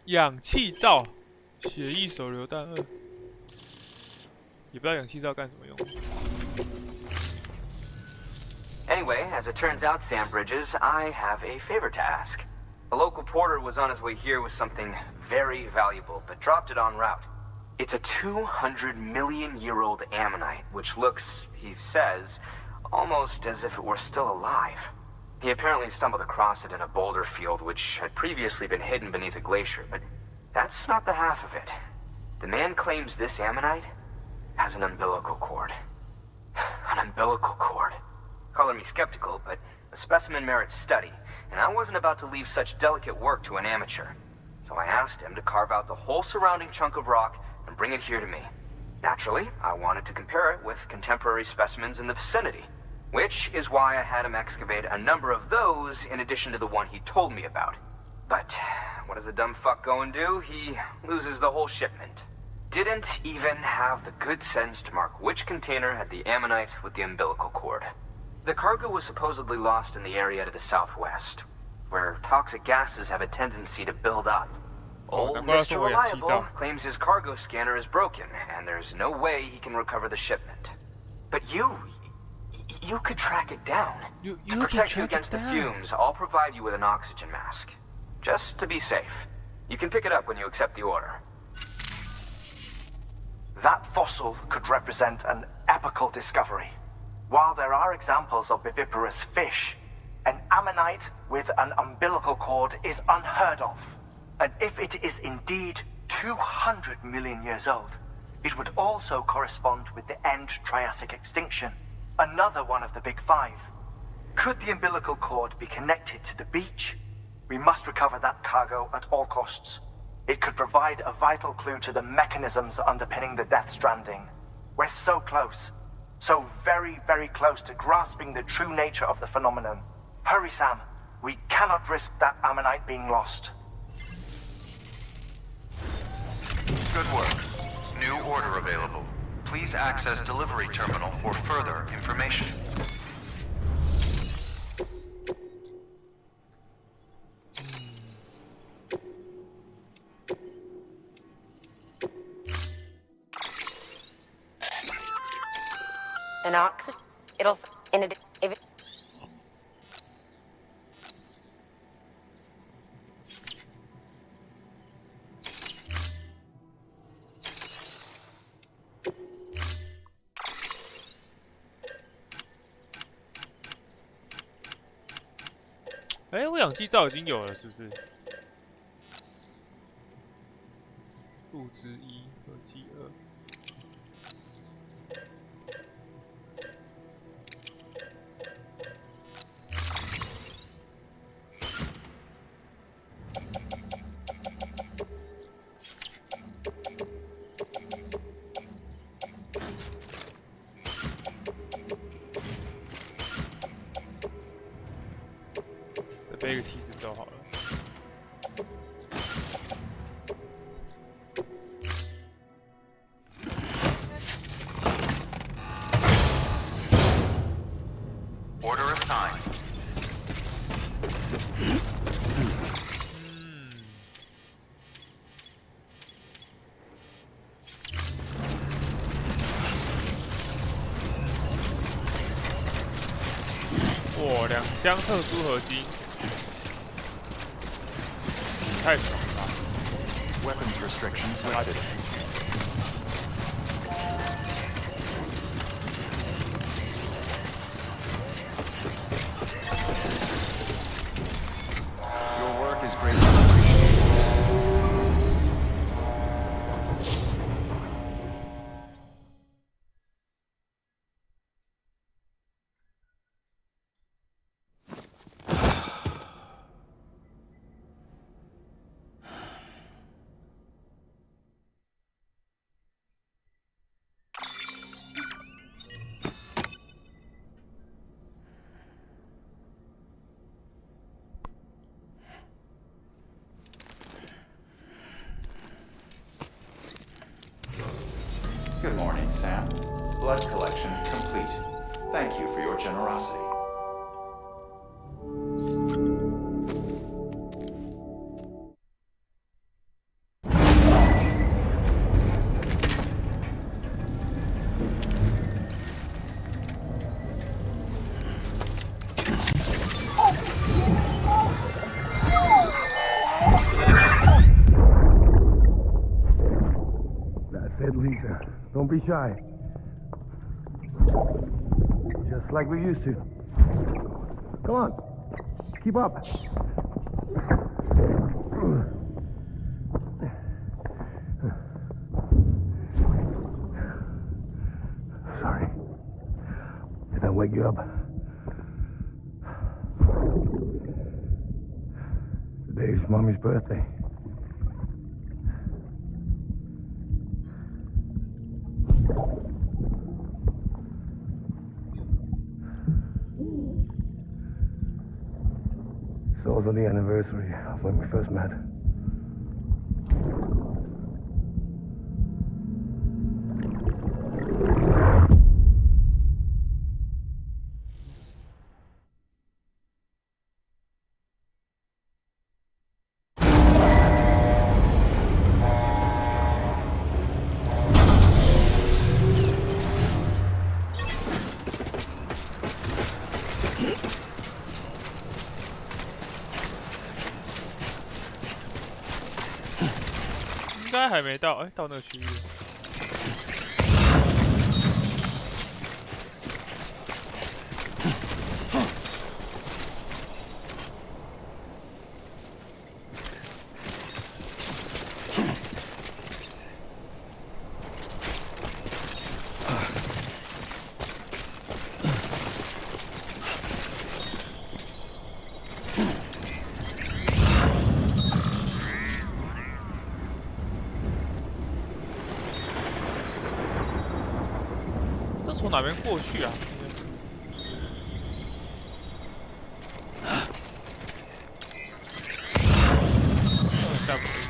氧气罩，血液手榴弹2，也不知道氧气罩干什么用。Anyway, as it turns out, Sam Bridges, I have a favor to ask. A local porter was on his way here with something very valuable, but dropped it en route. It's a 200-million-year-old ammonite, which looks, he says, almost as if it were still alive. He apparently stumbled across it in a boulder field which had previously been hidden beneath a glacier, but that's not the half of it. The man claims this ammonite has an umbilical cord. An umbilical cord. Color me skeptical, but the specimen merits study, and I wasn't about to leave such delicate work to an amateur. So I asked him to carve out the whole surrounding chunk of rock and bring it here to me. Naturally, I wanted to compare it with contemporary specimens in the vicinity, which is why I had him excavate a number of those in addition to the one he told me about. But what does the dumb fuck go and do? He loses the whole shipment. Didn't even have the good sense to mark which container had the ammonite with the umbilical cord. The cargo was supposedly lost in the area to the southwest, where toxic gases have a tendency to build up. Old Mr. Reliable claims his cargo scanner is broken, and there's no way he can recover the shipment. But you could track it down. To protect you against the fumes, I'll provide you with an oxygen mask. Just to be safe. You can pick it up when you accept the order. That fossil could represent an epical discovery. While there are examples of viviparous fish, an ammonite with an umbilical cord is unheard of. And if it is indeed 200 million years old, it would also correspond with the end Triassic extinction, another one of the big five. Could the umbilical cord be connected to the beach? We must recover that cargo at all costs. It could provide a vital clue to the mechanisms underpinning the Death Stranding. We're so close. So very, very close to grasping the true nature of the phenomenon. Hurry, Sam. We cannot risk that ammonite being lost. Good work. New order available. Please access delivery terminal for further information. An oxygen. It'll in a if it.哎，我氧气罩已经有了，是不是？物质1，合剂2。背一个梯子就好了。Order assigned.哇，2箱特殊合金。太爽了 ！Weapons restrictions lifted. Your work is greatly appreciated. Good morning, Sam. Blood collection complete. Thank you for your generosity. That's it, Lisa. Don't be shy. Just like we used to. Come on. Keep up. Sorry. Did I wake you up? Today's Mommy's birthday. It's also the anniversary of when we first met. 该还没到，哎，到那个区域。从哪边过去啊？下不去。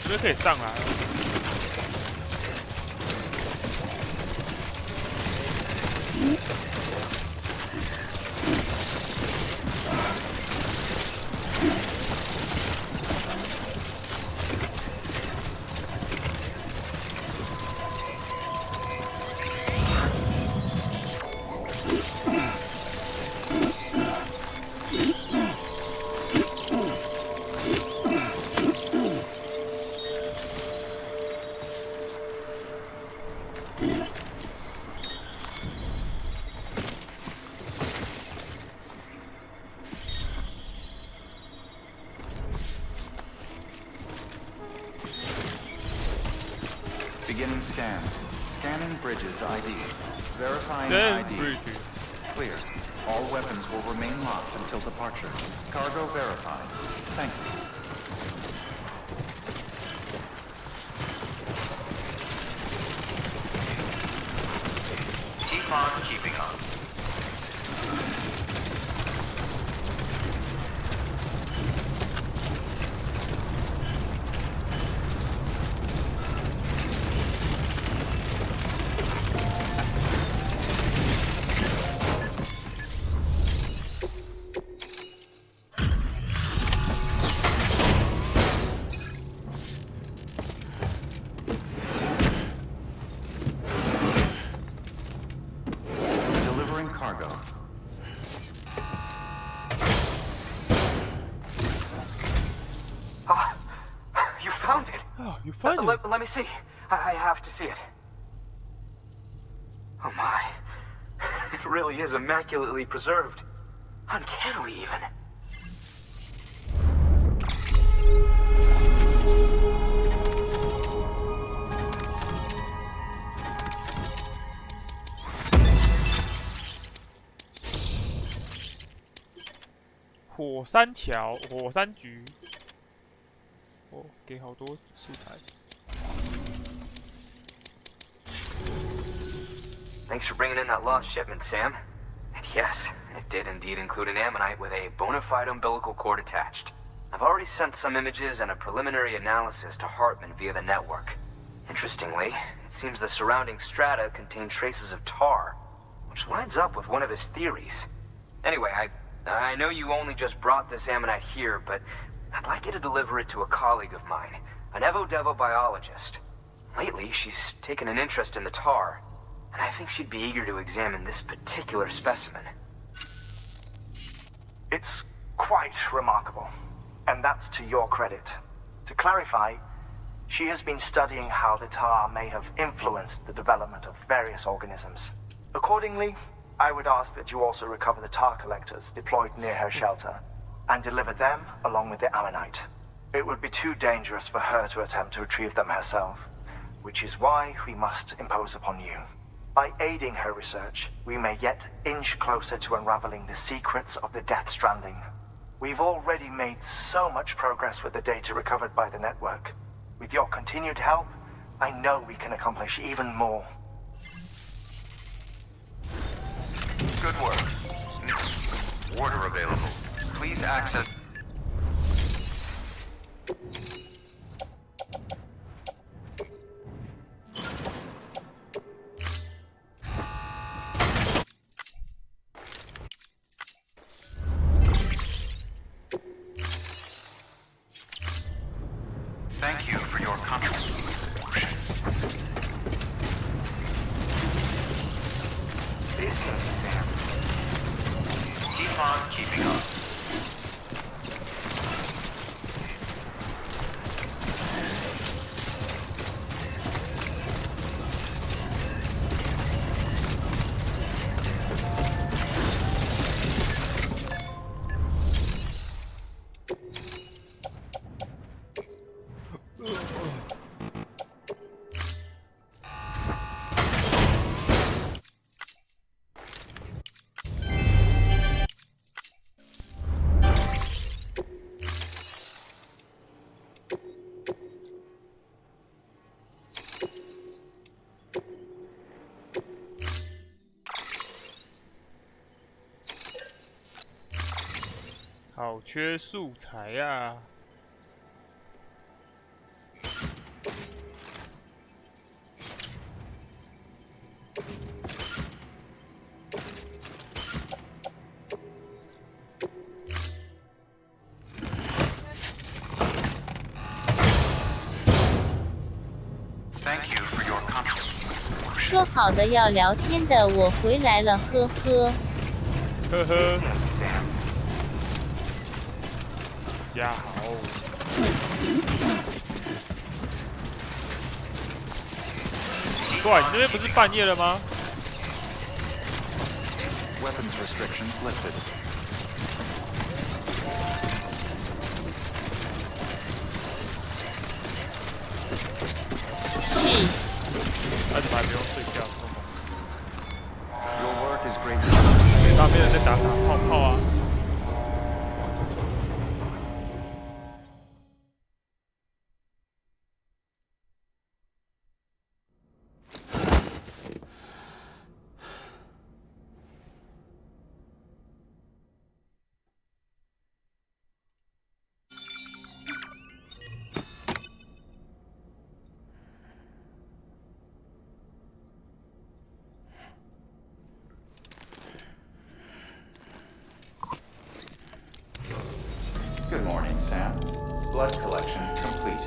这边可以上来了。Beginning scan. Scanning bridges ID. Verifying ID. Clear. All weapons will remain locked until departure. Cargo verified. Thank you. Keep on keeping on. You find it? Let me see. I have to see it. Oh my. It really is immaculately preserved. Uncannily even.火山桥、火山局。哦，给好多素材。Thanks for bringing in that lost shipment, Sam. And yes, it did indeed include an ammonite with a bona fide umbilical cord attached. I've already sent some images and a preliminary analysis to Hartman via the network. Interestingly, it seems the surrounding strata contain traces of tar, which lines up with one of his theories. Anyway, I know you only just brought this ammonite here, but I'd like you to deliver it to a colleague of mine, an Evo-Devo biologist. Lately, she's taken an interest in the tar, and I think she'd be eager to examine this particular specimen. It's quite remarkable, and that's to your credit. To clarify, she has been studying how the tar may have influenced the development of various organisms. Accordingly, I would ask that you also recover the tar collectors deployed near her shelter, and deliver them along with the ammonite. It would be too dangerous for her to attempt to retrieve them herself, which is why we must impose upon you. By aiding her research, we may yet inch closer to unraveling the secrets of the Death Stranding. We've already made so much progress with the data recovered by the network. With your continued help, I know we can accomplish even more. Good work. Order available. Please access... Thank you for your contribution. This is Sam. Keep on keeping on.好缺素材呀、说好的要聊天的，我回来了，呵呵。呵呵。家好。奇怪，你这边不是半夜了吗 Weapons restrictions lifted. 是。他怎么还不用睡觉？ Your work is great. 那边人在打泡泡啊。Good morning, Sam. Blood collection complete.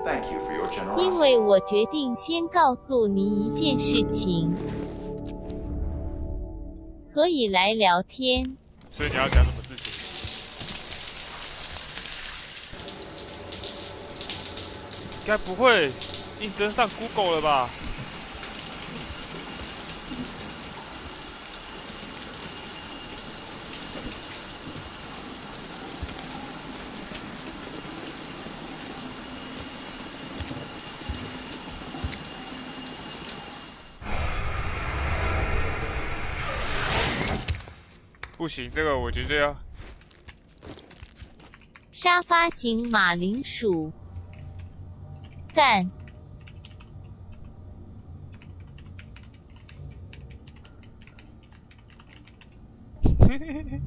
Thank you for your 因 generosity. 为我决定先告诉你一件事情，所以来聊天。所以你要讲什么事情？该不会应征上 Google 了吧？不行，这个我觉得要。沙发型马铃薯，干！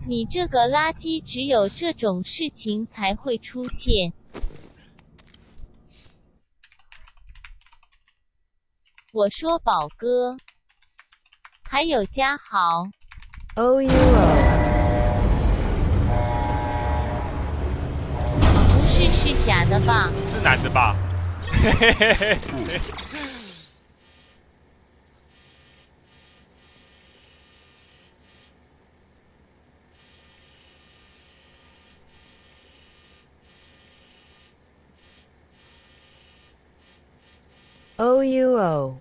你这个垃圾，只有这种事情才会出现。我说宝哥，还有嘉豪。OUO。不是，是假的吧？是男的吧？嘿嘿嘿嘿。OUO。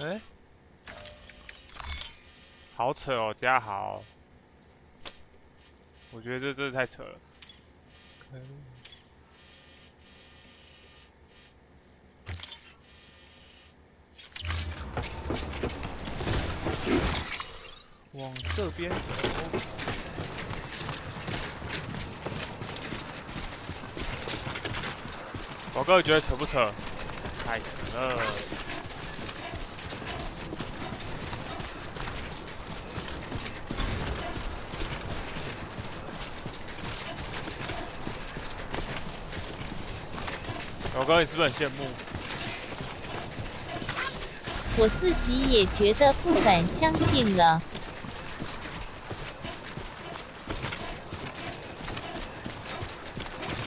哎，好扯哦，嘉豪，我觉得这真的太扯了。往这边走。宝哥，你觉得扯不扯？太扯了。宝哥，你是不是很羡慕？我自己也觉得不敢相信了。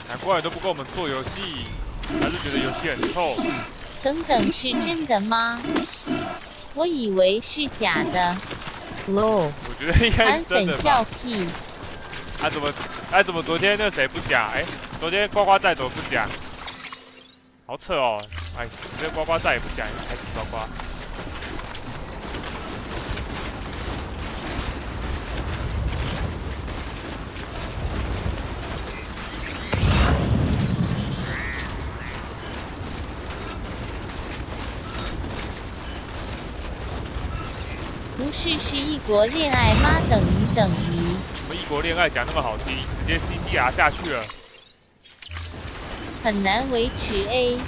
难怪都不跟我们做游戏，还是觉得游戏很臭。等等，是真的吗？我以为是假的。LOL。我觉得应该是真的吧。韩粉笑屁。怎么昨天那谁不讲？哎，昨天呱呱仔怎么不讲？好扯哦！哎，你这呱呱仔也不讲，还是呱呱。不是，是异国恋爱吗？等于。什么异国恋爱讲那么好听，直接 CDR 下去了。很难维持 A。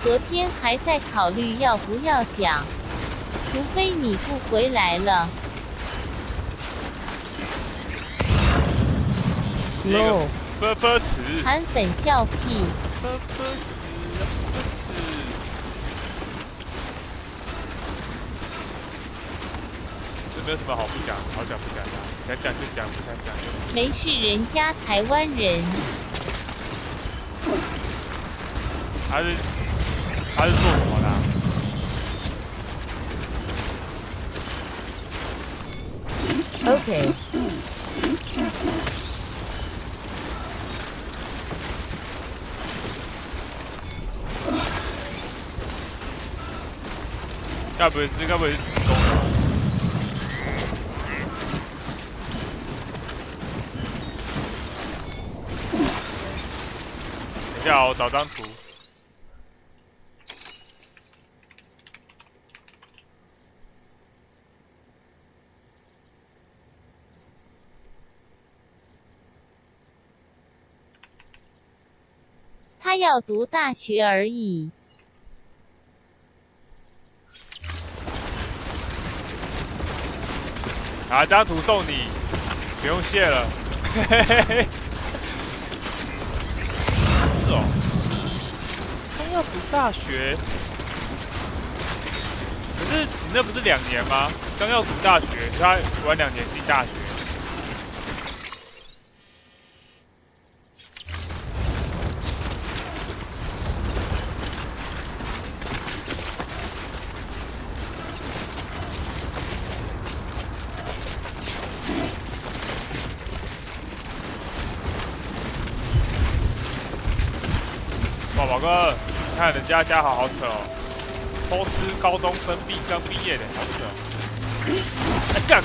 昨天还在考虑要不要讲，除非你不回来了。No。啵词。韩粉笑屁。啵词。没有什么好不讲，好讲不讲的，想讲就讲，不想讲就。没事，人家台湾人。他是做什么的？OK。该不会是自贡的吧？等一下，我找张图。他要读大学而已。拿张图送你，不用谢了。嘿嘿嘿。是哦，他要读大学，可是你那不是2年吗？刚要读大学，他晚2年进大学。哇，宝哥，你看人家好好扯哦，偷吃高中生刚毕业的，好扯哦！哎，干！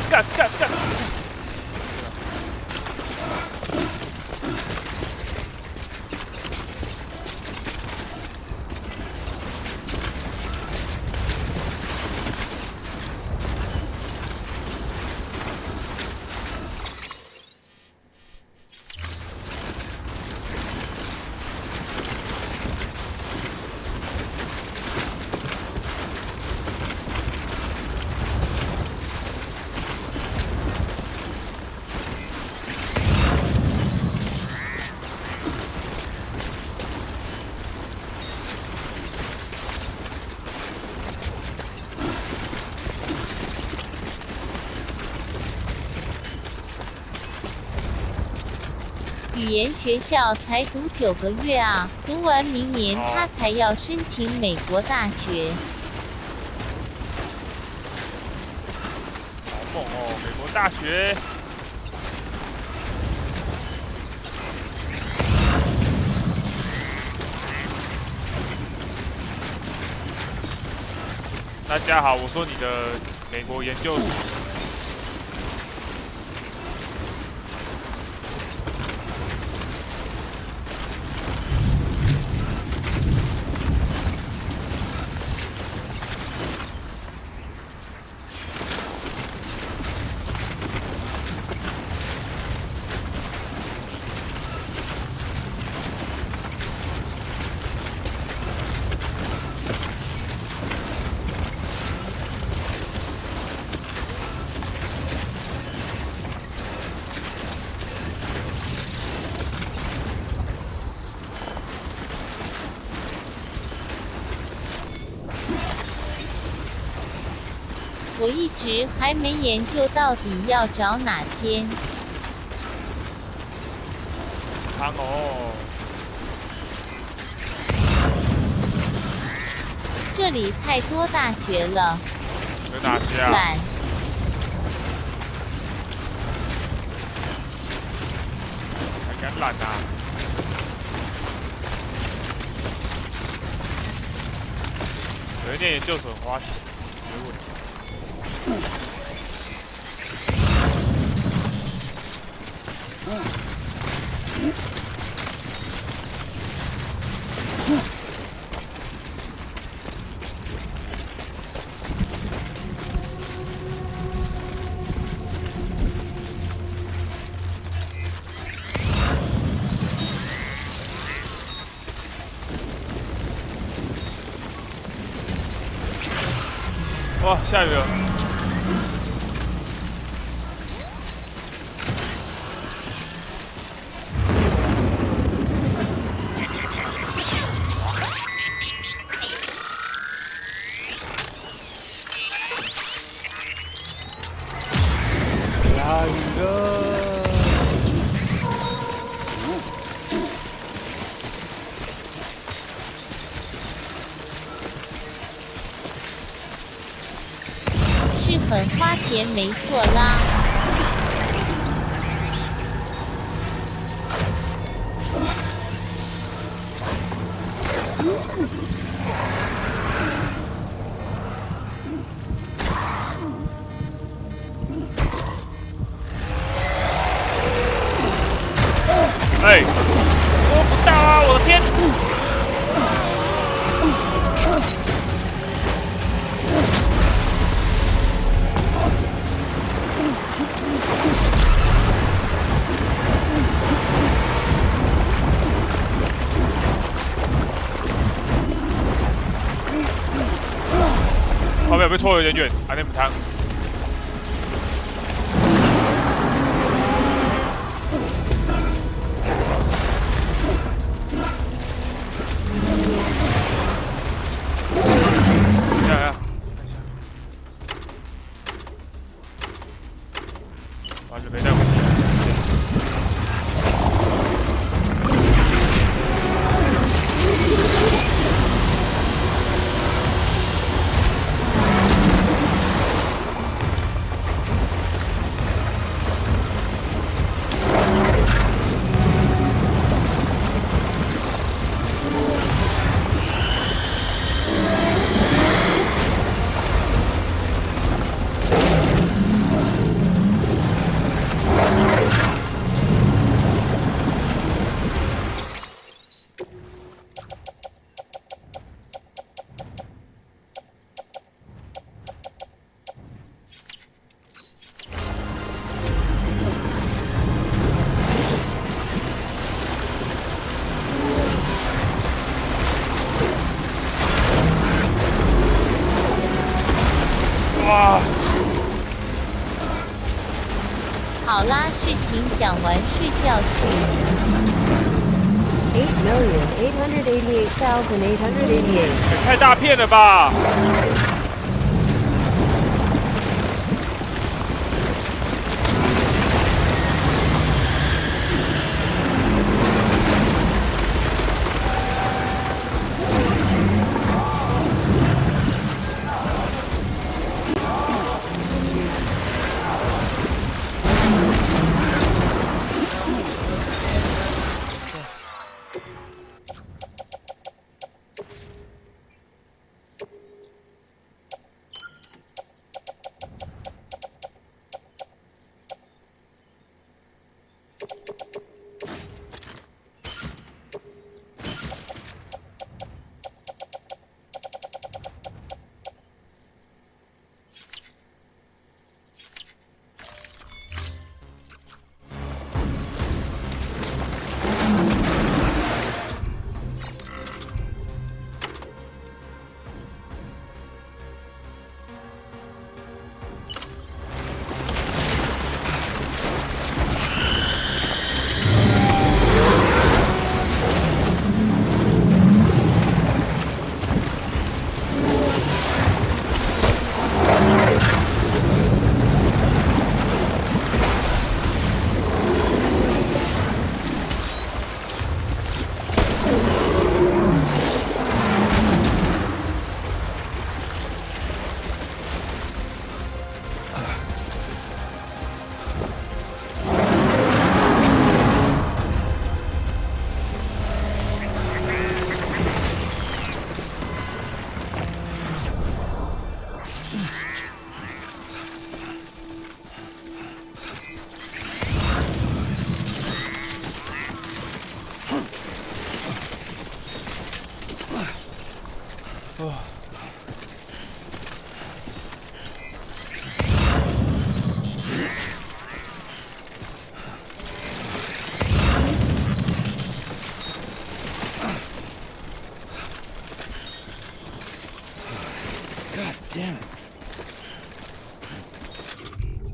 语言学校才读9个月啊，读完明年他才要申请美国大学。好猛哦，美国大学！大家好，我说你的美国研究所。我一直还没研究到底要找哪间。汤哦，这里太多大学了。有哪些啊？懒。还敢懒啊？有一点研究所很花钱，没问题。哇，下雨了。下雨了。是很花钱没错啦。哎，做不到啊！我的天！后面被拖有点远，还得补汤。完全没带武器。哇！好啦，事情讲完，睡觉去。8,888,888. 也太大片了吧！God damn it. Oh.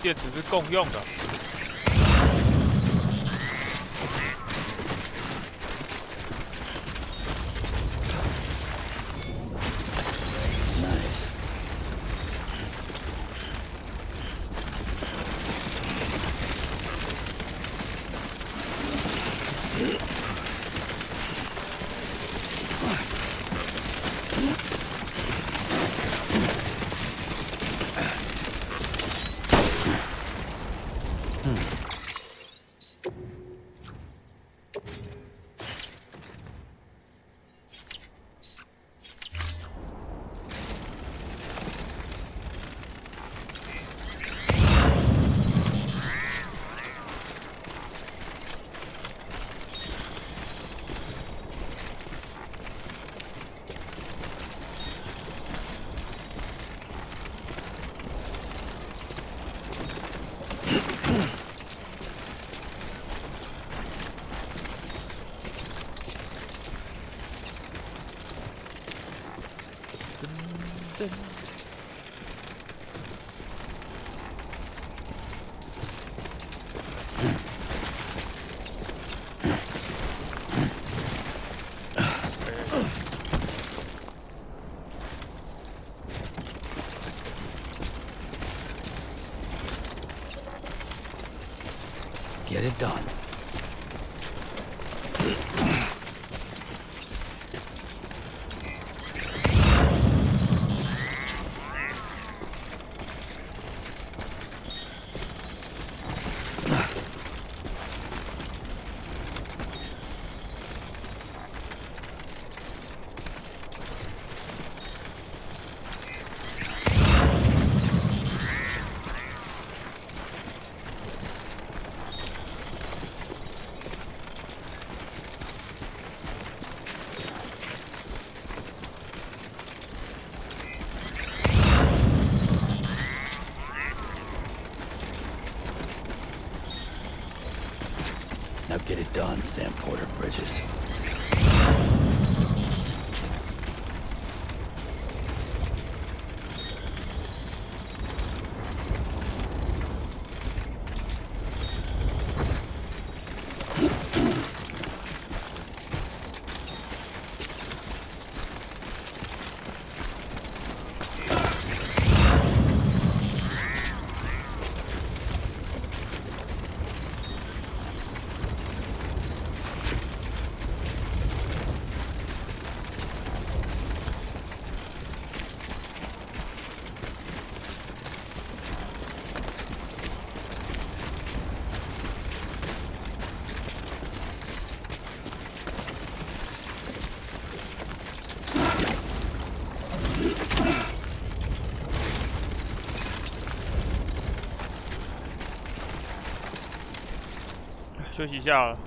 电池是共用的。Get it done. Sam Porter bridges.休息一下了。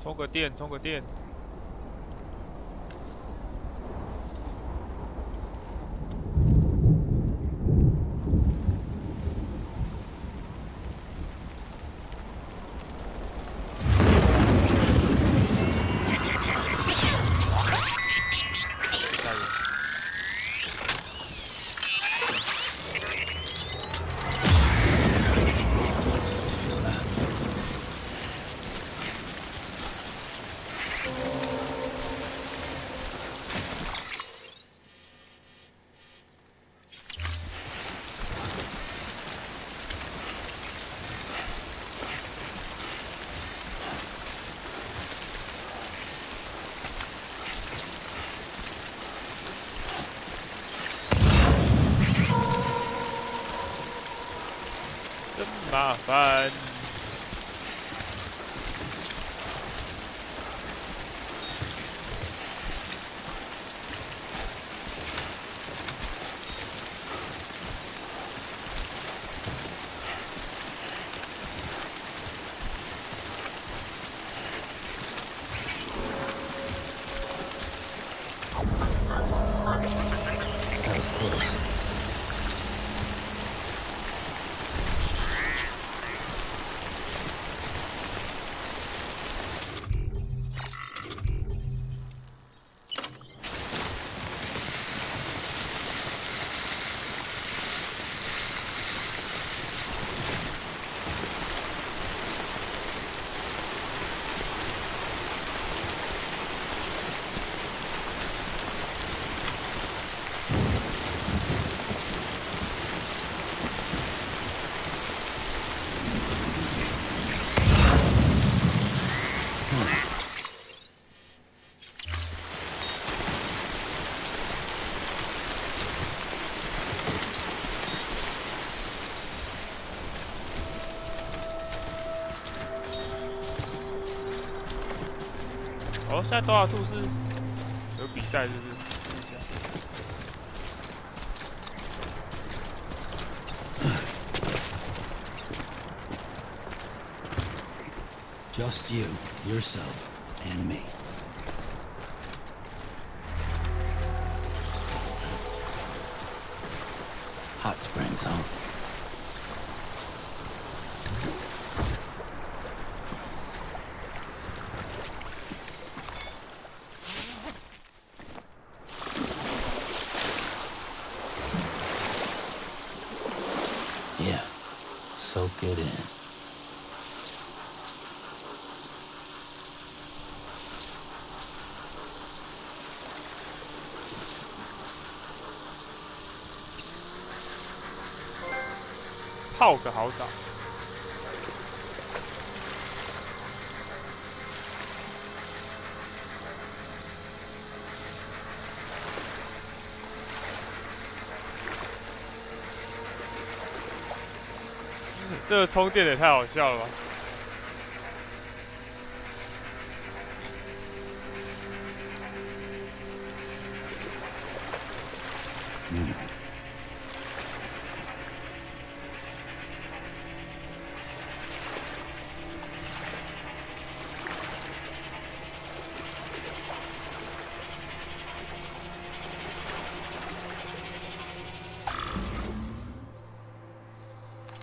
充个电，充个电。麻烦。That was close.哦，现在多少兔是有比赛，是不是？ Just you, yourself, and me. Hot springs, huh? Yeah, soak it in.泡个好澡。这个充电也太好笑了吧！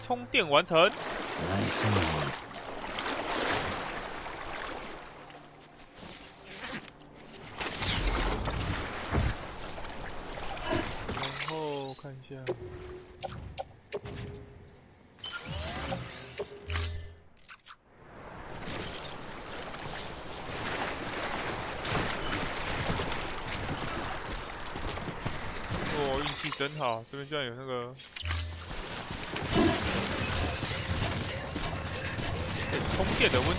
充电完成。Nice and warm. 然后看一下。哦，运气真好，这边居然有那个。充电的问题。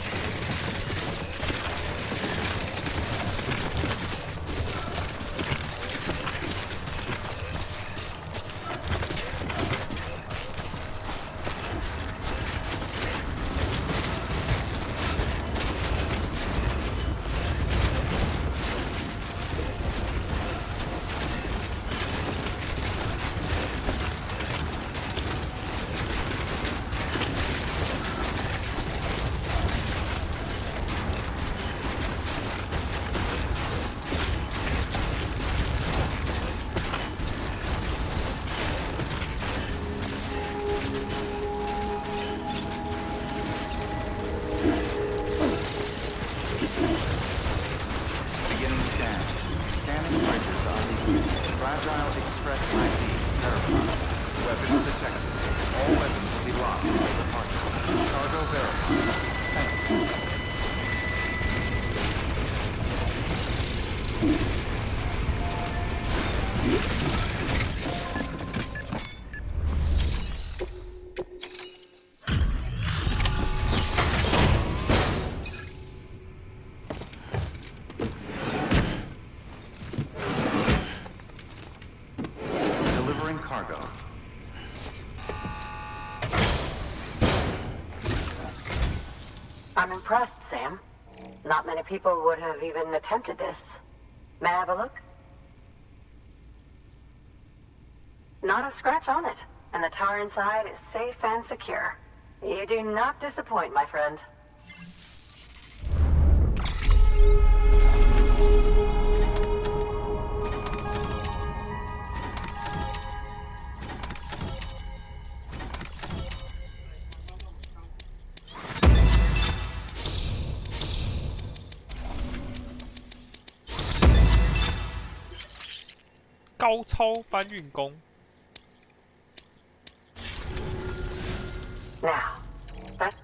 I'm impressed, Sam. Not many people would have even attempted this. May I have a look? Not a scratch on it, and the tar inside is safe and secure. You do not disappoint, my friend. "高超搬运工。Now, that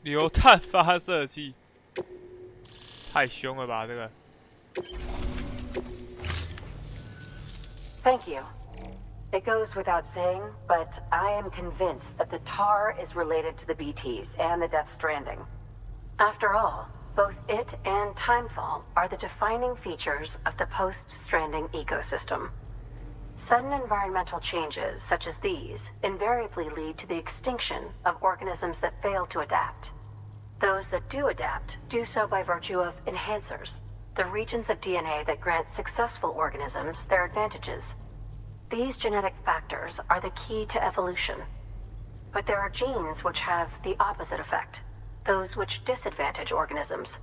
流碳发射器，太凶了吧这个！ Thank you. It goes without saying, but I am convinced that the tar is related to the BTs and the Death Stranding. After all, both it and Timefall are the defining features of the post-Stranding ecosystem. Sudden environmental changes such as these invariably lead to the extinction of organisms that fail to adapt. Those that do adapt do so by virtue of enhancers, the regions of DNA that grant successful organisms their advantages. These genetic factors are the key to evolution. But there are genes which have the opposite effect, those which disadvantage organisms.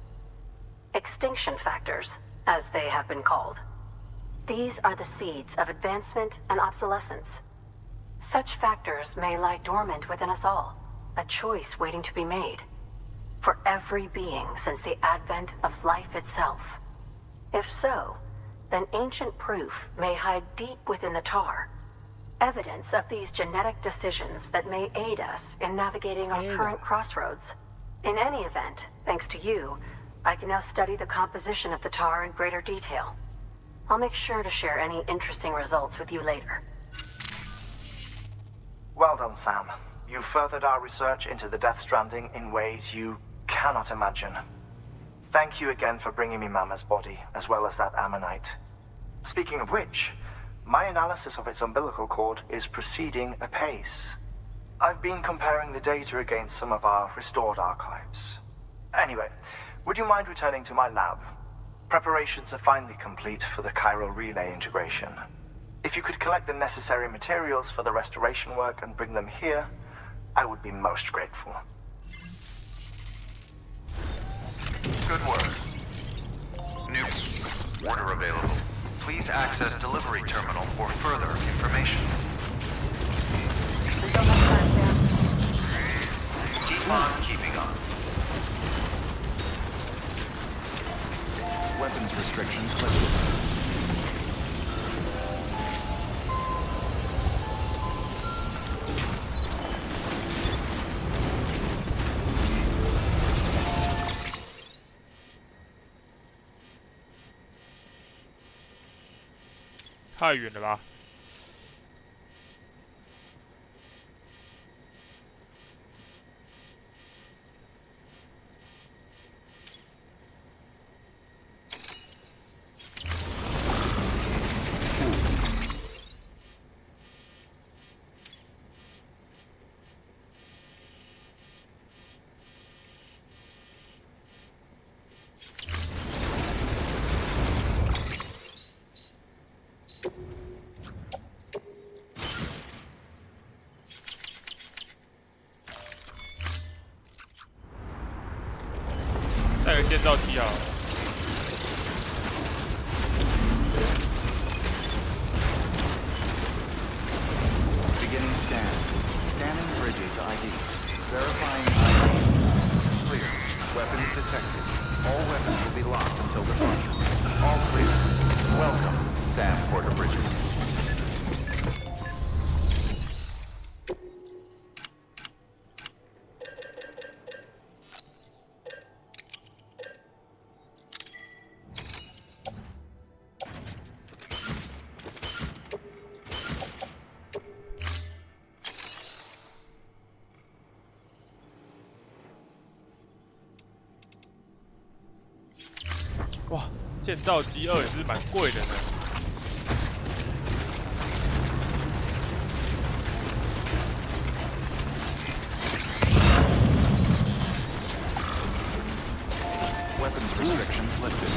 Extinction factors, as they have been called. These are the seeds of advancement and obsolescence. Such factors may lie dormant within us all, a choice waiting to be made. For every being since the advent of life itself. If so, then ancient proof may hide deep within the tar. Evidence of these genetic decisions that may aid us in navigating our current crossroads. In any event, thanks to you, I can now study the composition of the tar in greater detail. I'll make sure to share any interesting results with you later. Well done, Sam. You furthered our research into the Death Stranding in ways you cannot imagine. Thank you again for bringing me Mama's body, as well as that ammonite. Speaking of which, my analysis of its umbilical cord is proceeding apace. I've been comparing the data against some of our restored archives. Anyway, would you mind returning to my lab? Preparations are finally complete for the chiral relay integration. If you could collect the necessary materials for the restoration work and bring them here, I would be most grateful. Good work. New order available. Please access delivery terminal for further information. Keep on keeping on. Weapons restrictions lifted. Too 太远了吧？带个建造机啊！ Beginning scan. Scanning bridges ID. Verifying ID. Clear. Weapons detected. All weapons will be locked until departure. All clear. Welcome, Sam Porter Bridges.哇，建造机2也是蛮贵的呢。 Weapons restrictions lifted.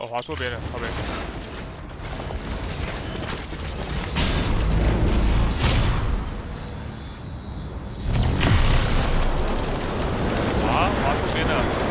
哦，滑错边了，靠边。滑错边了。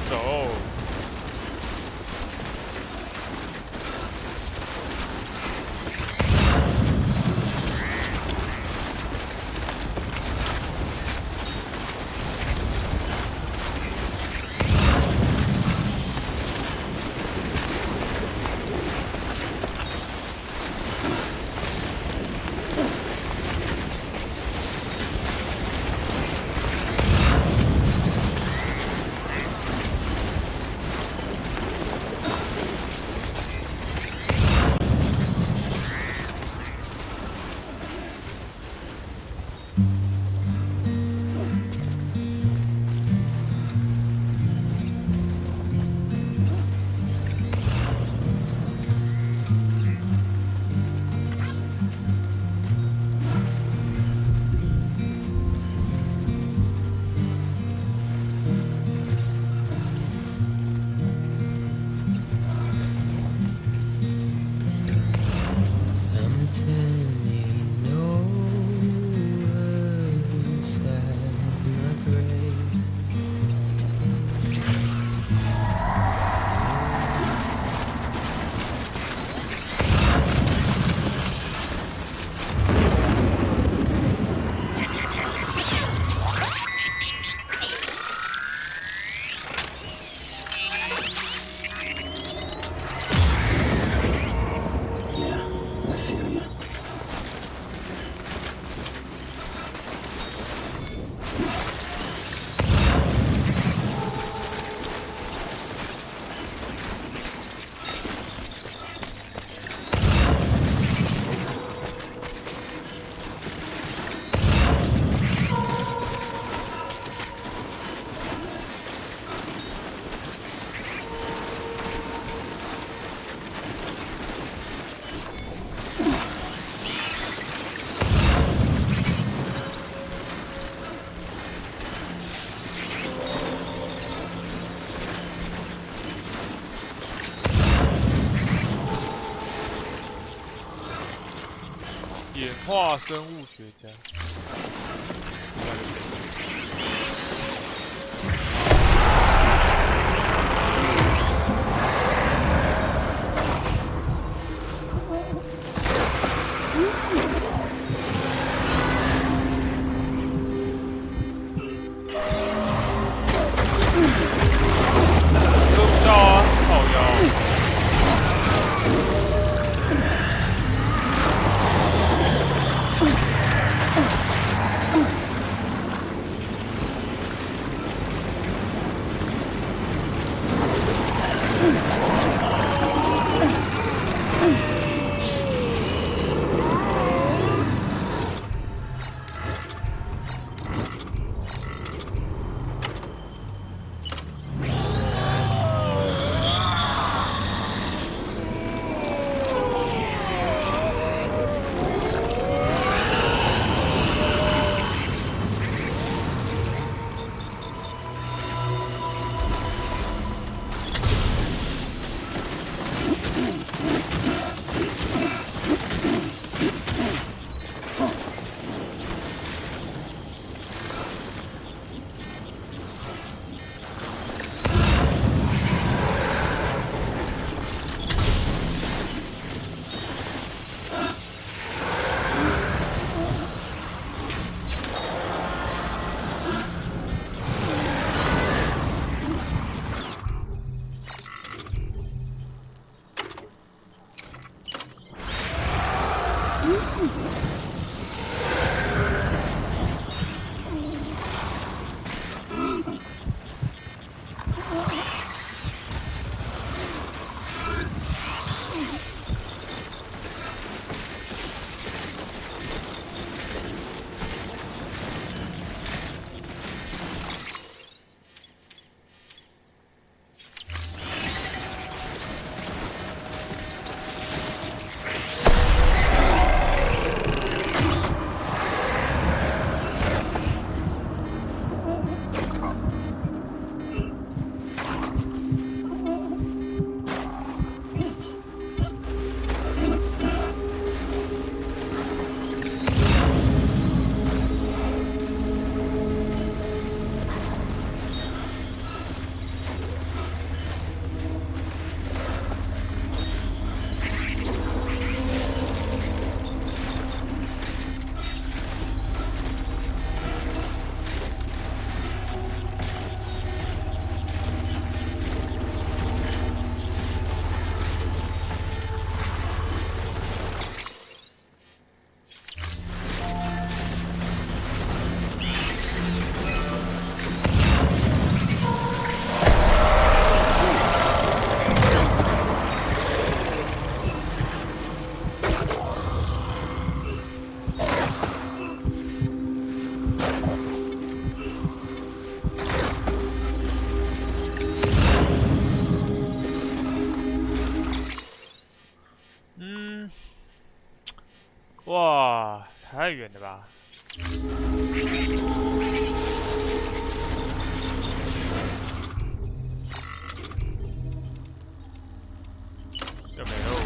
走。演化生物学家。喝不到啊，靠腰。 Oh. 嗯，哇，太远了吧！又没喽。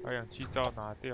把氧气罩拿掉。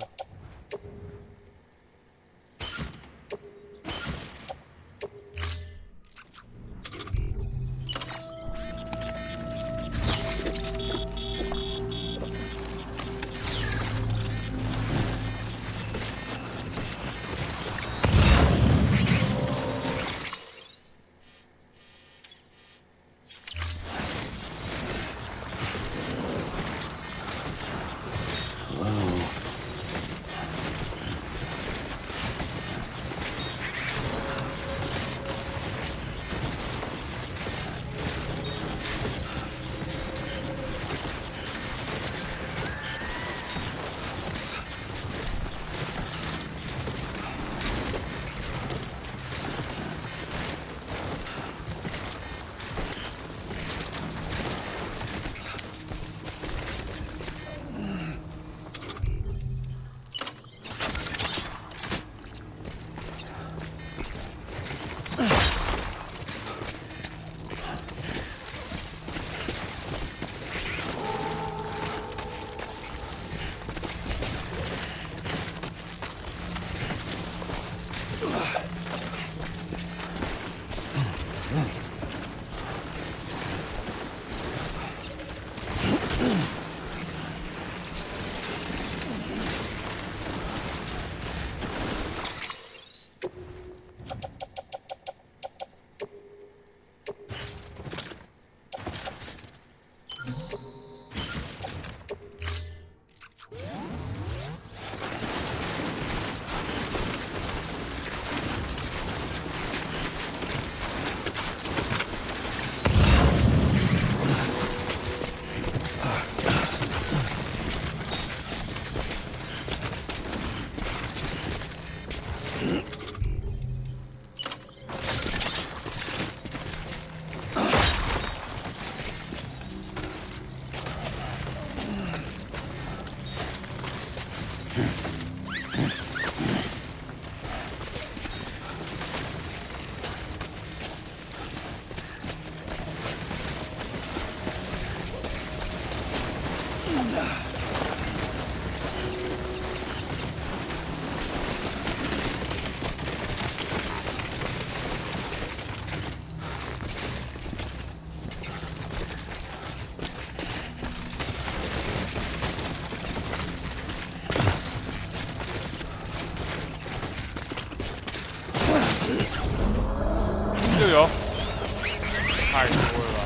又有，太多了吧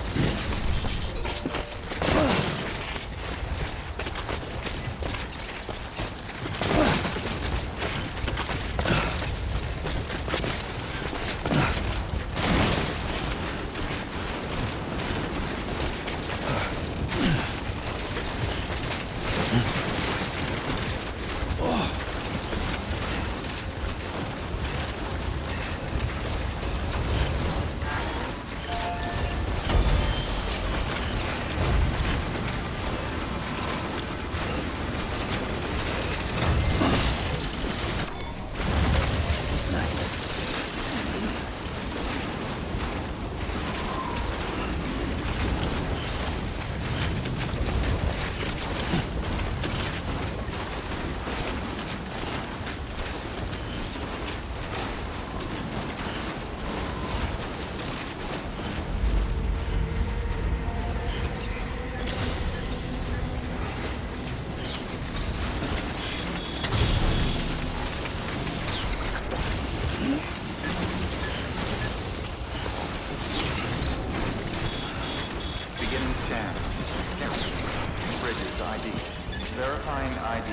！Verifying ID.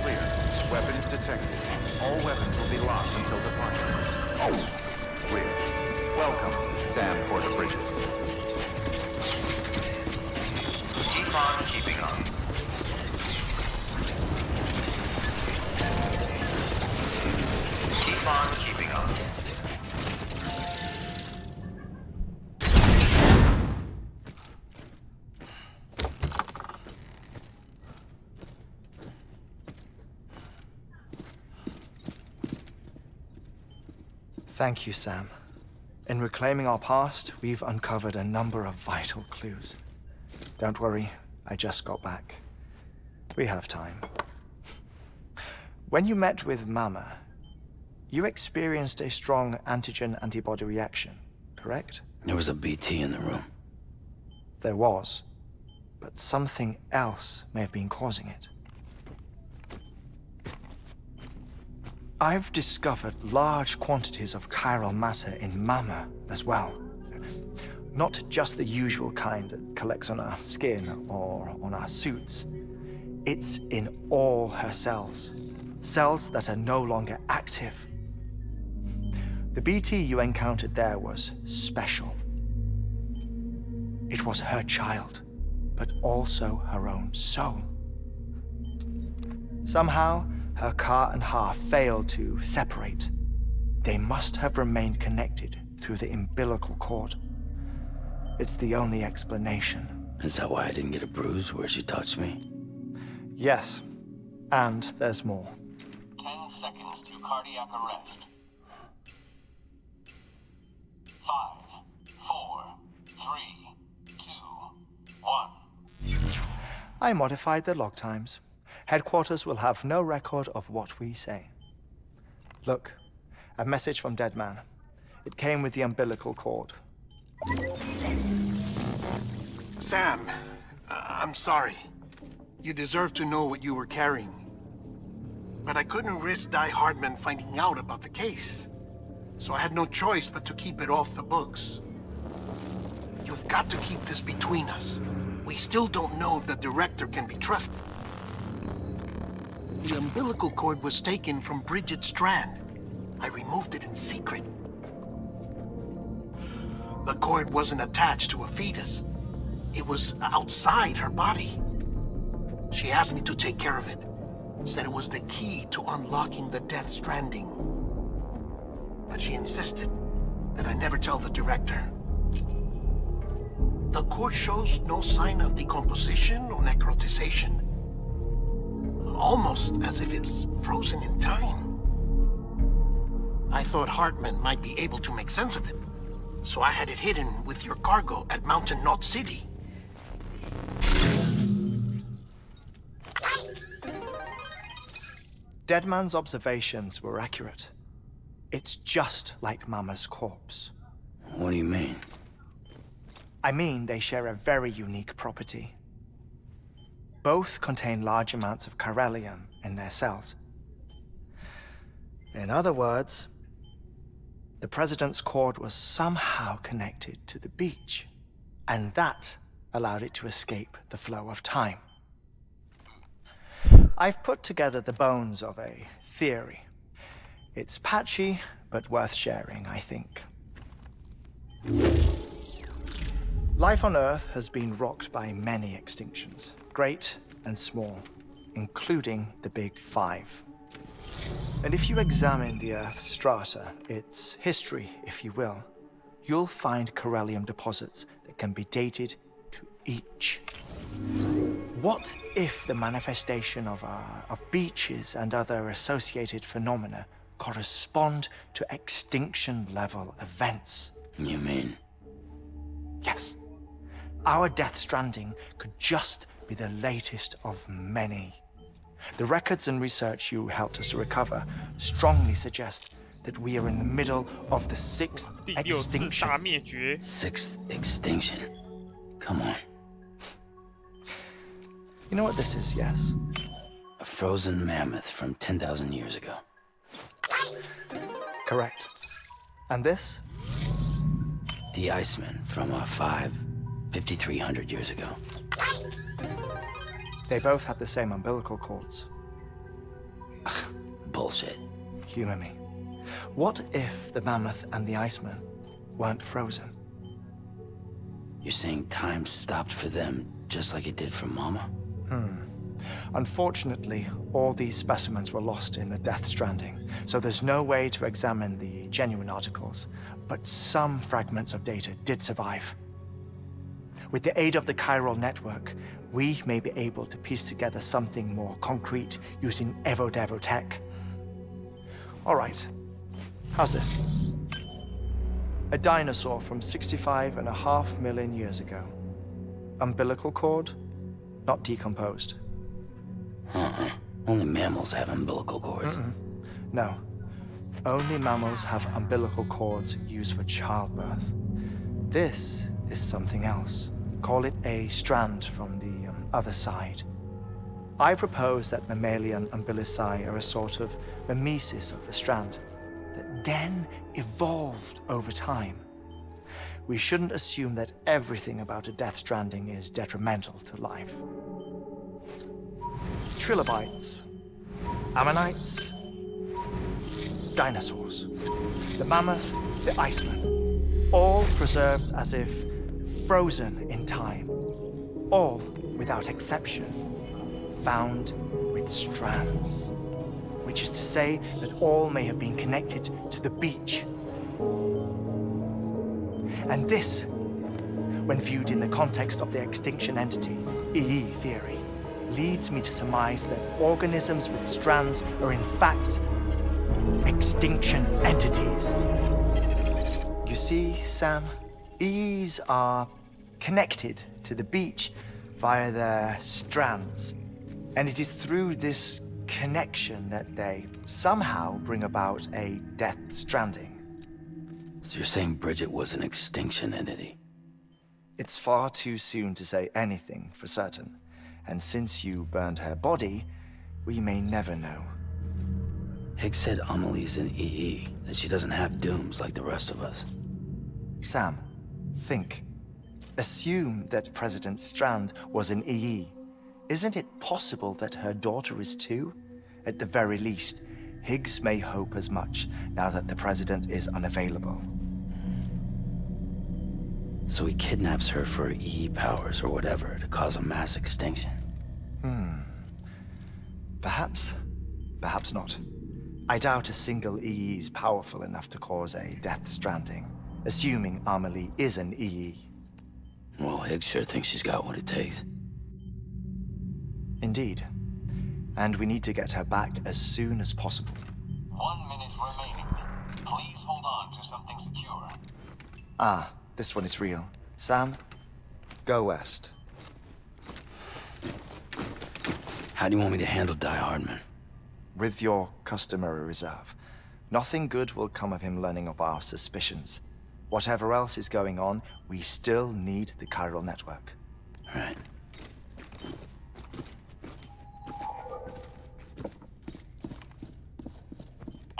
Clear. Weapons detected. All weapons will be locked until departure. Clear. Welcome, Sam Porter Bridges. Thank you, Sam. In reclaiming our past, we've uncovered a number of vital clues. Don't worry, I just got back. We have time. When you met with Mama, you experienced a strong antigen-antibody reaction, correct? There was a BT in the room. There was, but something else may have been causing it. I've discovered large quantities of chiral matter in Mama as well. Not just the usual kind that collects on our skin or on our suits. It's in all her cells. Cells that are no longer active. The BT you encountered there was special. It was her child, but also her own soul. Somehow, her car and half failed to separate. They must have remained connected through the umbilical cord. It's the only explanation. Is that why I didn't get a bruise where she touched me? Yes, and there's more. 10 seconds to cardiac arrest. 5, 4, 3, 2, 1. I modified the log times. Headquarters will have no record of what we say. Look, a message from Deadman. It came with the umbilical cord. Sam, I'm sorry. You deserve to know what you were carrying. But I couldn't risk Die Hardman finding out about the case. So I had no choice but to keep it off the books. You've got to keep this between us. We still don't know if the director can be trusted. The umbilical cord was taken from Bridget Strand. I removed it in secret. The cord wasn't attached to a fetus. It was outside her body. She asked me to take care of it. Said it was the key to unlocking the Death Stranding. But she insisted that I never tell the director. The cord shows no sign of decomposition or necrotization. Almost as if it's frozen in time. I thought Hartman might be able to make sense of it. So I had it hidden with your cargo at Mountain Knot City. Deadman's observations were accurate. It's just like Mama's corpse. What do you mean? I mean they share a very unique property. Both contain large amounts of chiralium in their cells. In other words, the President's cord was somehow connected to the beach, and that allowed it to escape the flow of time. I've put together the bones of a theory. It's patchy, but worth sharing, I think. Life on Earth has been rocked by many extinctions, great and small, including the Big Five. And if you examine the Earth's strata, its history, if you will, you'll find chiralium deposits that can be dated to each. What if the manifestation of beaches and other associated phenomena correspond to extinction-level events? You mean? Yes. Our Death Stranding could just be the latest of many. The records and research you helped us to recover strongly suggest that we are in the middle of the sixth extinction. Sixth extinction? Come on. You know what this is, yes? A frozen mammoth from 10,000 years ago. Correct. And this? The Iceman from 5,300 years ago. They both had the same umbilical cords. Bullshit. Humor me. What if the mammoth and the Iceman weren't frozen? You're saying time stopped for them just like it did for Mama? Unfortunately, all these specimens were lost in the Death Stranding, so there's no way to examine the genuine articles, but some fragments of data did survive. With the aid of the chiral network, we may be able to piece together something more concrete using Evo-Devo tech. All right, how's this? A dinosaur from 65.5 million years ago. Umbilical cord, not decomposed. Only mammals have umbilical cords. No. Only mammals have umbilical cords used for childbirth. This is something else. Call it a strand from the other side. I propose that mammalian umbilici are a sort of mimesis of the strand that then evolved over time. We shouldn't assume that everything about a Death Stranding is detrimental to life. Trilobites, ammonites, dinosaurs, the mammoth, the iceman, all preserved as if frozen in time, all without exception found with strands, which is to say that all may have been connected to the beach. And this, when viewed in the context of the extinction entity, EE theory, leads me to surmise that organisms with strands are in fact extinction entities. You see, Sam, EEs are connected to the beach via their strands. And it is through this connection that they somehow bring about a Death Stranding. So you're saying Bridget was an extinction entity? It's far too soon to say anything for certain. And since you burned her body, we may never know. Higgs said Amelie's an EE, that she doesn't have dooms like the rest of us. Sam, think. Assume that President Strand was an EE. Isn't it possible that her daughter is too? At the very least, Higgs may hope as much now that the president is unavailable. So he kidnaps her for EE powers or whatever to cause a mass extinction. Perhaps. Perhaps not. I doubt a single EE is powerful enough to cause a Death Stranding, assuming Amelie is an EE. Well, Higgs sure thinks she's got what it takes. Indeed. And we need to get her back as soon as possible. 1 minute remaining. Please hold on to something secure. Ah, this one is real. Sam, go west. How do you want me to handle Die Hardman? With your customary reserve. Nothing good will come of him learning of our suspicions. Whatever else is going on, we still need the chiral network. Right.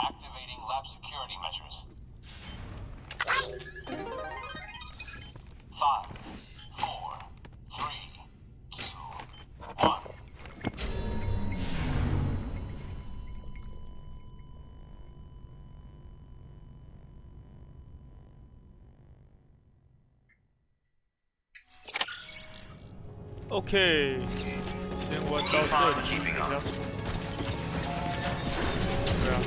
Activating lab security measures. 5, 4, 3, 2, 1. OK，先玩到这里。对啊，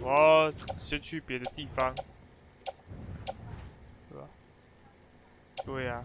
我要先去别的地方，对吧？对呀。